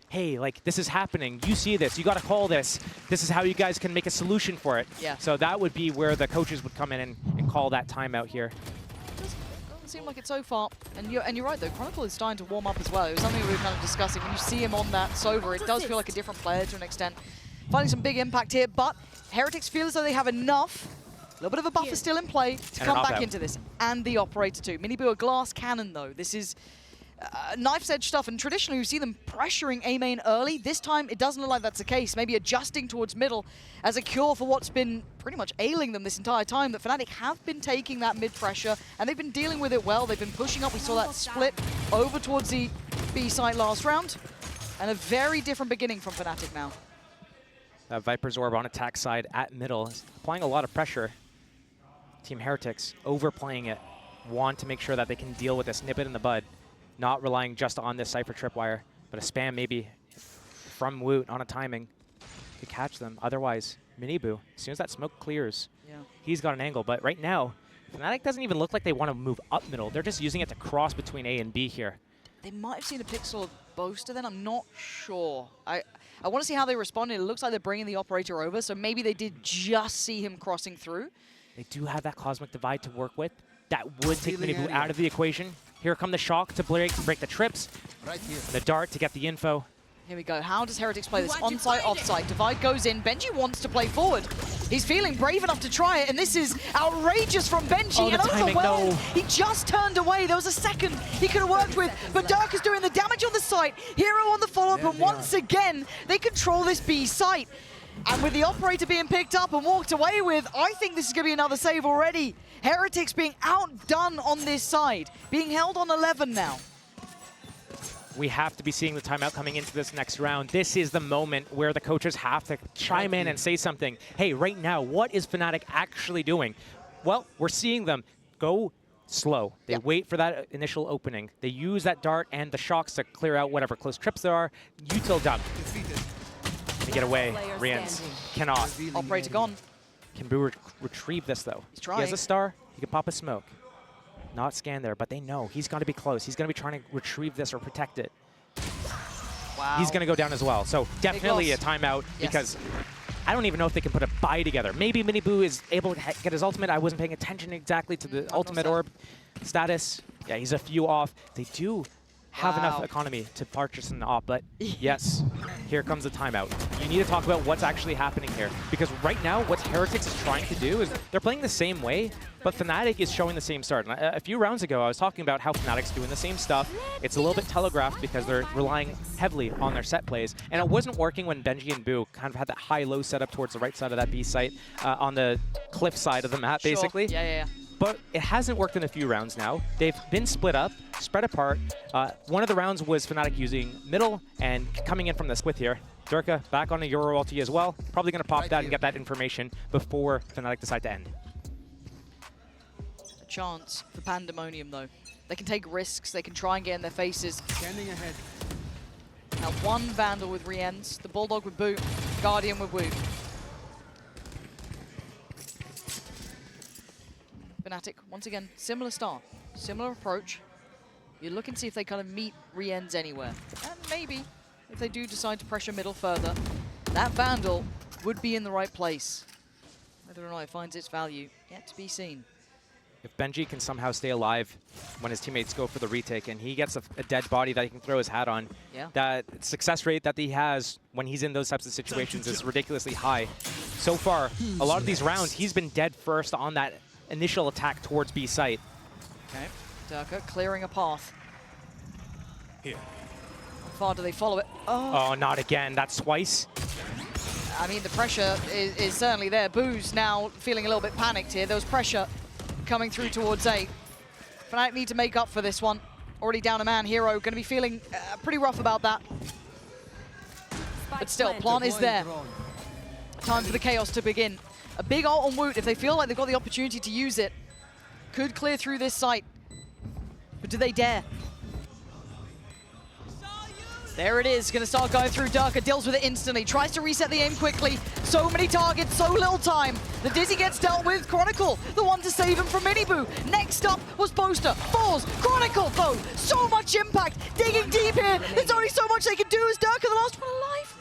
Hey, like, this is happening. You see this. You got to call this. This is how you guys can make a solution for it. Yeah. So that would be where the coaches would come in and call that timeout here. Doesn't seem like it so far. And you're right, though. Chronicle is starting to warm up as well. It was something we were kind of discussing. When you see him on that Sova, it does feel like a different player to an extent. Finding some big impact here, but Heretics feel as though they have enough. A little bit of a buffer still in play to come back into this. And the Operator too. Miniboo a glass cannon, though. This is knife's edge stuff, and traditionally we see them pressuring A main early. This time it doesn't look like that's the case. Maybe adjusting towards middle as a cure for what's been pretty much ailing them this entire time. That Fnatic have been taking that mid pressure and they've been dealing with it well. They've been pushing up. We saw that split over towards the B site last round, and a very different beginning from Fnatic now. That Viper's Orb on attack side at middle is applying a lot of pressure. Team Heretics overplaying it, want to make sure that they can deal with this nip it in the bud. Not relying just on this Cypher tripwire, but a spam maybe from Woot on a timing to catch them. Otherwise, Miniboo, as soon as that smoke clears, he's got an angle. But right now, Fnatic doesn't even look like they want to move up middle. They're just using it to cross between A and B here. They might have seen a pixel of Boaster then, I'm not sure. I want to see how they responded. It looks like they're bringing the Operator over, so maybe they did just see him crossing through. They do have that Cosmic Divide to work with. That would take Miniboo out of the equation. Here come the Shock to break the trips. Right here. The Dart to get the info. Here we go. How does Heretics play this? On-site, off-site. Divide goes in. Benji wants to play forward. He's feeling brave enough to try it, and this is outrageous from Benji. Oh, the timing, no. He just turned away. There was a second he could have worked with, but Dirk is doing the damage on the site. Hero on the follow-up, and once again, they control this B site. And with the Operator being picked up and walked away with, I think this is going to be another save already. Heretics being outdone on this side, being held on 11 now. we have to be seeing the timeout coming into this next round. This is the moment where the coaches have to chime in and say something. Hey, right now, what is Fnatic actually doing? Well, we're seeing them go slow. They wait for that initial opening. They use that dart and the shocks to clear out whatever close trips there are. Util dump. They get away. Rians cannot. Operator gone. Can Boo retrieve this, though? He's trying. He has a star. He can pop a smoke. Not scan there, but they know he's going to be close. He's going to be trying to retrieve this or protect it. Wow. He's going to go down as well. So definitely a timeout because I don't even know if they can put a buy together. Maybe Miniboo is able to get his ultimate. I wasn't paying attention exactly to the ultimate orb status. Yeah, he's a few off. They do have enough economy to purchase an op, but yes, here comes the timeout. You need to talk about what's actually happening here, because right now what Heretics is trying to do is they're playing the same way, but Fnatic is showing the same start. And a few rounds ago, I was talking about how Fnatic's doing the same stuff. It's a little bit telegraphed because they're relying heavily on their set plays, and it wasn't working when Benji and Boo kind of had that high-low setup towards the right side of that B site on the cliff side of the map, basically. Yeah. But it hasn't worked in a few rounds now. They've been split up, spread apart. One of the rounds was Fnatic using middle and coming in from the split here. Durka back on a Euro ulti as well. Probably going to pop that and get that information before Fnatic decide to end. A chance for Pandemonium, though. They can take risks. They can try and get in their faces. Standing ahead. Now one Vandal with Riens, the Bulldog with Boot, Guardian with Wu. Fnatic, once again, similar start, similar approach. You look and see if they kind of meet Riens anywhere. And maybe, if they do decide to pressure middle further, that Vandal would be in the right place. Whether or not it finds its value, yet to be seen. If Benji can somehow stay alive when his teammates go for the retake and he gets a dead body that he can throw his hat on, that success rate that he has when he's in those types of situations is ridiculously high. So far, a lot of these rounds, he's been dead first on that initial attack towards B site. Okay, Durka clearing a path. Here. How far do they follow it? Oh, not again. That's twice. I mean, the pressure is certainly there. Boo's now feeling a little bit panicked here. There was pressure coming through towards A. Fnatic need to make up for this one. Already down a man, Hero going to be feeling pretty rough about that. But still, plant is there. Time for the chaos to begin. A big ult on Woot, if they feel like they've got the opportunity to use it, could clear through this site. But do they dare? There it is, gonna start going through. Durka deals with it instantly, tries to reset the aim quickly. So many targets, so little time. The Dizzy gets dealt with. Chronicle, the one to save him from Miniboo. Next up was Poster, falls. Chronicle, though, so much impact. Digging deep here, there's only so much they can do as Durka, the last one alive.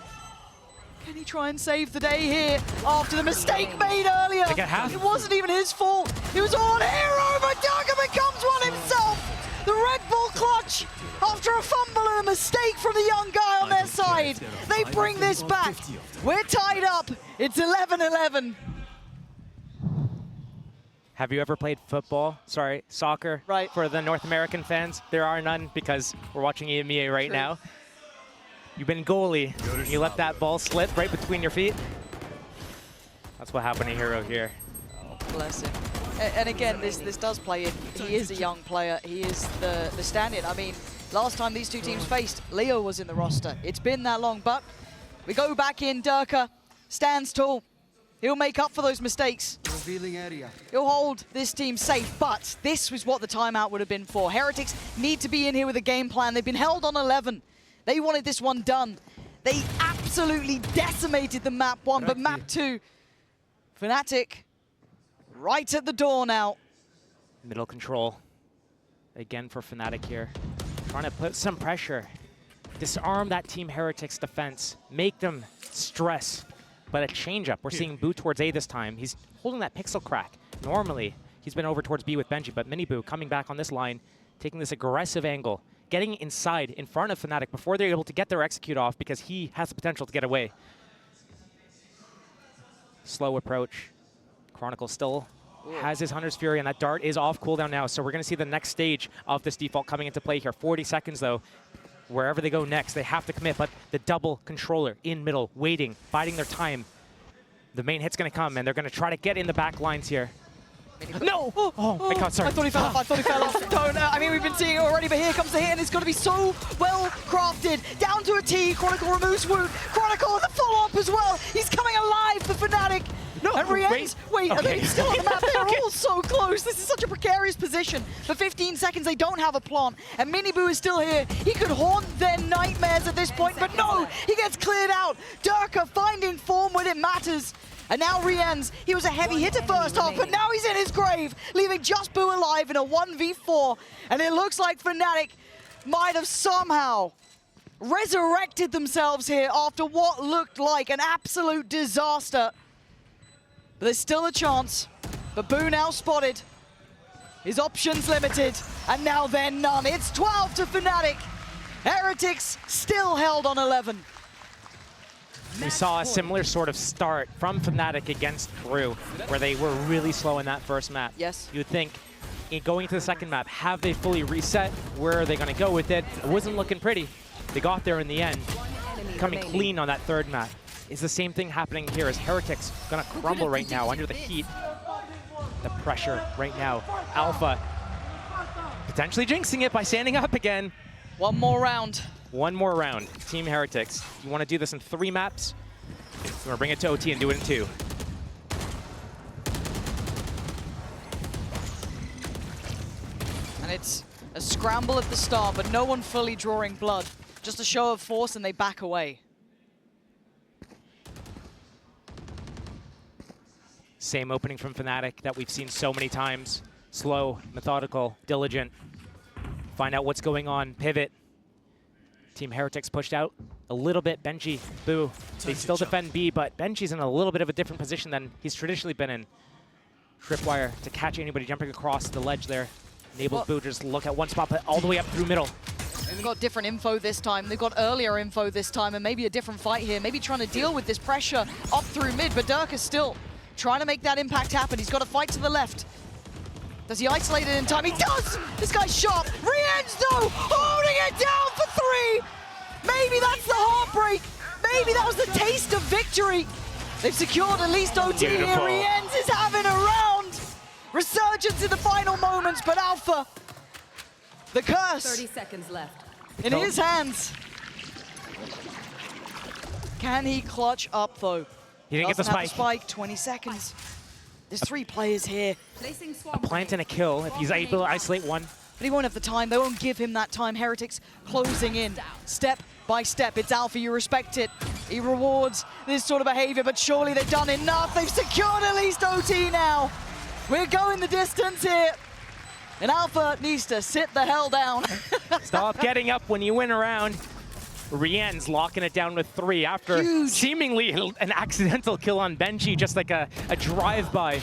Can he try and save the day here after the mistake made earlier? It wasn't even his fault. It was all on Hero, but Durka becomes one himself. The Red Bull clutch after a fumble and a mistake from the young guy on their side. They bring this back. We're tied up. It's 11-11. Have you ever played football? Sorry, soccer? Right. For the North American fans, there are none because we're watching EMEA right now. You've been goalie. You let that ball slip right between your feet. That's what happened to Hero here. Oh, bless him. And again, this does play in. He is a young player. He is the stand-in. I mean, last time these two teams faced, Leo was in the roster. It's been that long, but we go back in. Durka stands tall. He'll make up for those mistakes. Revealing area. He'll hold this team safe, but this was what the timeout would have been for. Heretics need to be in here with a game plan. They've been held on 11. They wanted this one done. They absolutely decimated the map 1, but map 2, Fnatic right at the door now. Middle control. Again for Fnatic here. Trying to put some pressure. Disarm that Team Heretics defense. Make them stress. But a change-up. We're seeing Boo towards A this time. He's holding that pixel crack. Normally, he's been over towards B with Benji, but Miniboo coming back on this line, taking this aggressive angle, getting inside in front of Fnatic before they're able to get their execute off because he has the potential to get away. Slow approach. Chronicle still has his Hunter's Fury, and that dart is off cooldown now, so we're going to see the next stage of this default coming into play here. 40 seconds, though. Wherever they go next, they have to commit, but the double controller in middle, waiting, biding their time. The main hit's going to come, and they're going to try to get in the back lines here. No! Oh my god, sorry. I thought he fell off. I thought he fell off. Don't. I mean, we've been seeing it already, but here comes the hit, and it's going to be so well crafted. Down to a T. Chronicle removes Woot. Chronicle with a follow-up as well. He's coming alive for Fnatic. No, and Rien's, wait, are they still on the map? They're all so close. This is such a precarious position. For 15 seconds, they don't have a plant. And Miniboo is still here. He could haunt their nightmares at this point, but no, he gets cleared out. Durka finding form when it matters. And now Rien's, he was a heavy hitter first half, but now he's in his grave, leaving just Boo alive in a 1v4. And it looks like Fnatic might have somehow resurrected themselves here after what looked like an absolute disaster. But there's still a chance. But Boo now spotted. His options limited, and now they're none. It's 12 to Fnatic. Heretics still held on 11. We saw a similar sort of start from Fnatic against Brew, where they were really slow in that first map. Yes. You would think, going into the second map, have they fully reset? Where are they going to go with it? It wasn't looking pretty. They got there in the end, coming clean on that third map. Is the same thing happening here? Is Heretics going to crumble right now under the heat? The pressure right now. Alpha potentially jinxing it by standing up again. One more round. One more round. Team Heretics. You want to do this in 3 maps? You want to bring it to OT and do it in 2. And it's a scramble at the start, but no one fully drawing blood. Just a show of force and they back away. Same opening from Fnatic that we've seen so many times. Slow, methodical, diligent. Find out what's going on. Pivot. Team Heretics pushed out a little bit. Benji, Boo, they still defend B, but Benji's in a little bit of a different position than he's traditionally been in. Tripwire to catch anybody jumping across the ledge there. Enables Boo to just look at one spot, but all the way up through middle. They've got different info this time. They've got earlier info this time, and maybe a different fight here. Maybe trying to deal with this pressure up through mid, but Durka's still trying to make that impact happen. He's got to fight to the left. Does he isolate it in time? He does! This guy's sharp. Rien's though, holding it down for 3. Maybe that's the heartbreak. Maybe that was the taste of victory. They've secured at least OT here. Rien's is having a round. Resurgence in the final moments, but Alpha, the curse 30 seconds left. in his hands. Can he clutch up though? He didn't get the Doesn't have spike. 20 seconds. There's 3 players here, Placing A swamp plant and a kill if he's able to isolate one. but he won't have the time. They won't give him that time. Heretics closing in, step by step. It's Alpha, you respect it. He rewards this sort of behavior, but surely they've done enough. They've secured at least OT now. We're going the distance here. And Alpha needs to sit the hell down. Stop getting up when you win a round. Rien's locking it down with 3 after seemingly an accidental kill on Benji, just like a drive-by.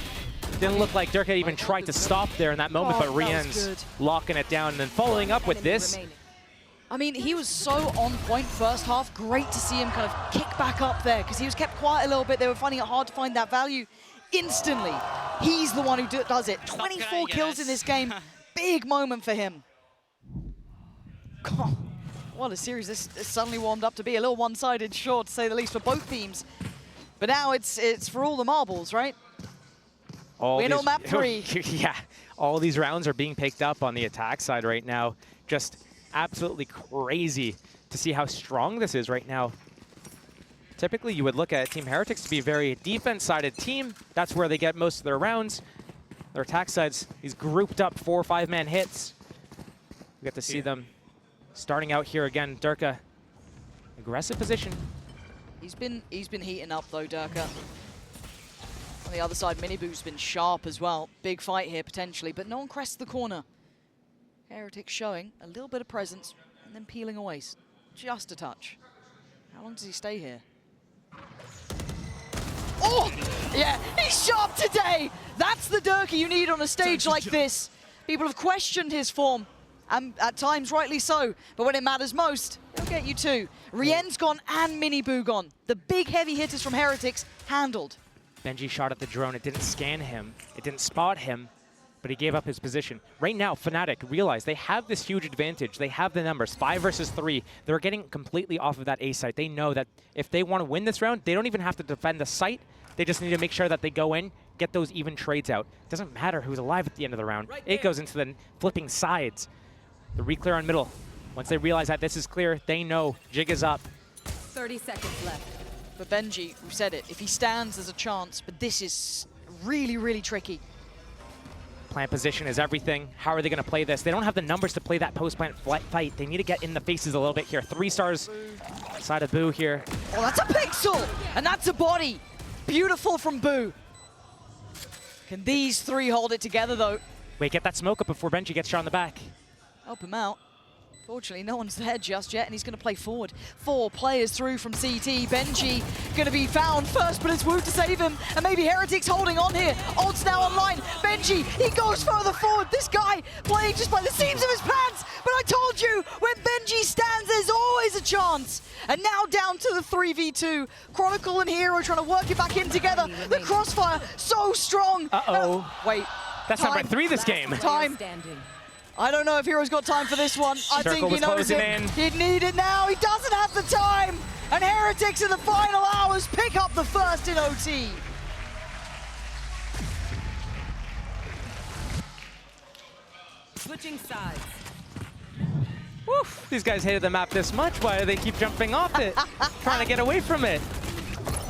Didn't look like Durka even tried to stop there in that moment, but Rien's locking it down and then following up with this. I mean, he was so on point first half. Great to see him kind of kick back up there because he was kept quiet a little bit. They were finding it hard to find that value. Instantly, he's the one who does it. 24 kills in this game. Big moment for him. God, what a series this suddenly warmed up to be. A little one-sided, sure, to say the least, for both teams. But now it's for all the marbles, right? Win on map 3. Yeah, all these rounds are being picked up on the attack side right now. Just absolutely crazy to see how strong this is right now. Typically, you would look at Team Heretics to be a very defense-sided team. That's where they get most of their rounds. Their attack sides, these grouped up 4 or 5-man hits. We get to see them starting out here again. Durka, aggressive position. He's been heating up though, Durka. On the other side, Miniboo's been sharp as well. Big fight here potentially, but no one crests the corner. Heretics showing a little bit of presence and then peeling away just a touch. How long does he stay here? Oh, yeah, he's sharp today. That's the Durka you need on a stage like this. People have questioned his form, and at times rightly so, but when it matters most, he'll get you 2. Rien's gone and Miniboo gone. The big heavy hitters from Heretics handled. Benji shot at the drone. It didn't scan him. It didn't spot him, but he gave up his position. Right now, Fnatic realize they have this huge advantage. They have the numbers, 5 versus 3. They're getting completely off of that A site. They know that if they want to win this round, they don't even have to defend the site. They just need to make sure that they go in, get those even trades out. Doesn't matter who's alive at the end of the round. It goes into the flipping sides. The re-clear on middle. Once they realize that this is clear, they know Jig is up. 30 seconds left. For Benji, we've said it, if he stands, there's a chance, but this is really, really tricky. Plant position is everything. How are they going to play this? They don't have the numbers to play that post-plant fight. They need to get in the faces a little bit here. 3 stars side of Boo here. Oh, that's a pixel! And that's a body! Beautiful from Boo. Can these 3 hold it together, though? Wait, get that smoke up before Benji gets shot in the back. Help him out. Fortunately, no one's there just yet, and he's going to play forward. 4 players through from CT. Benji going to be found first, but it's Woot to save him. And maybe Heretics holding on here. Ult's now online. Benji, he goes further forward. This guy playing just by the seams of his pants. But I told you, when Benji stands, there's always a chance. And now down to the 3v2. Chronicle and Hero trying to work it back in together. The crossfire, so strong. Uh-oh. Wait. That's number 3 this game. Time. Standing. I don't know if Hero's got time for this one. I think he knows it. He'd need it now. He doesn't have the time. And Heretics in the final hours pick up the first in OT. Switching sides. Woof. These guys hated the map this much. Why do they keep jumping off it? Trying to get away from it.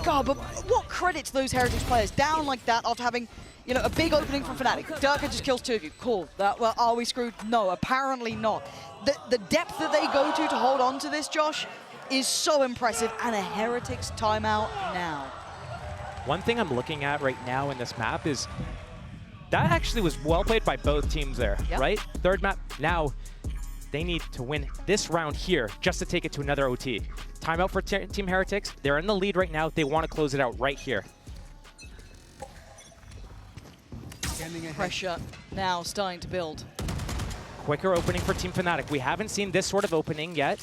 God, but what credit to those Heretics players down like that after having, you know, a big opening from Fnatic. Durka just kills 2 of you. Cool. Well, are we screwed? No, apparently not. The depth that they go to hold on to this, Josh, is so impressive. And a Heretics timeout now. One thing I'm looking at right now in this map is that actually was well played by both teams there, right? Third map. Now they need to win this round here just to take it to another OT. Timeout for Team Heretics. They're in the lead right now. They want to close it out right here. Pressure now starting to build. Quicker opening for Team Fnatic. We haven't seen this sort of opening yet.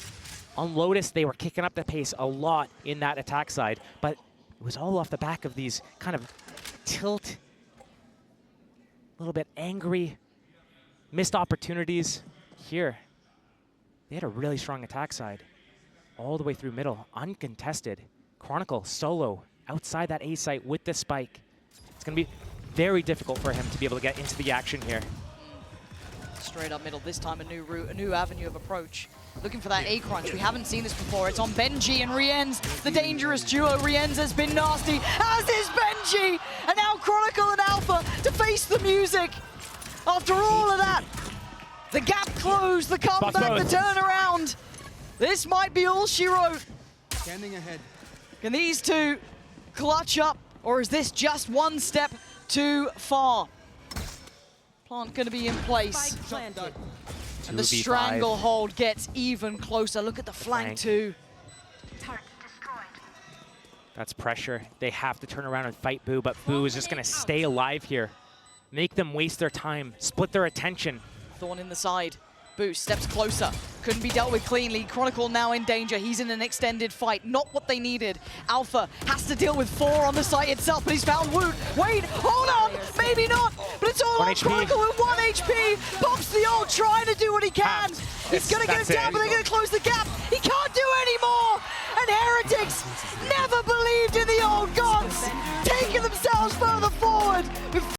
On Lotus, they were kicking up the pace a lot in that attack side, but it was all off the back of these kind of tilt, a little bit angry, missed opportunities. Here, they had a really strong attack side all the way through middle, uncontested. Chronicle solo outside that A site with the spike. It's going to be very difficult for him to be able to get into the action here. Straight up middle, this time a new route, a new avenue of approach. Looking for that A crunch. We haven't seen this before. It's on Benji and Rienz, the dangerous duo. Rienz has been nasty, as is Benji! And now Chronicle and Alpha to face the music. After all of that, the gap closed, the comeback, the turnaround. This might be all she wrote. Standing ahead. Can these 2 clutch up, or is this just one step too far? Plant going to be in place. Planted. And the stranglehold gets even closer. Look at the flank too. That's pressure. They have to turn around and fight Boo, but Boo is just going to stay alive here. Make them waste their time, split their attention. Thorn in the side. Boo steps closer. Couldn't be dealt with cleanly. Chronicle now in danger. He's in an extended fight. Not what they needed. Alpha has to deal with 4 on the site itself, but he's found Woot. Wait, hold on! Maybe not! But it's all on Chronicle with 1 HP. Pops the ult, trying to do what he can. He's going to get him down, but they're going to close the gap. He can't do anymore! And Heretics never believed in the old gods, taking themselves further forward with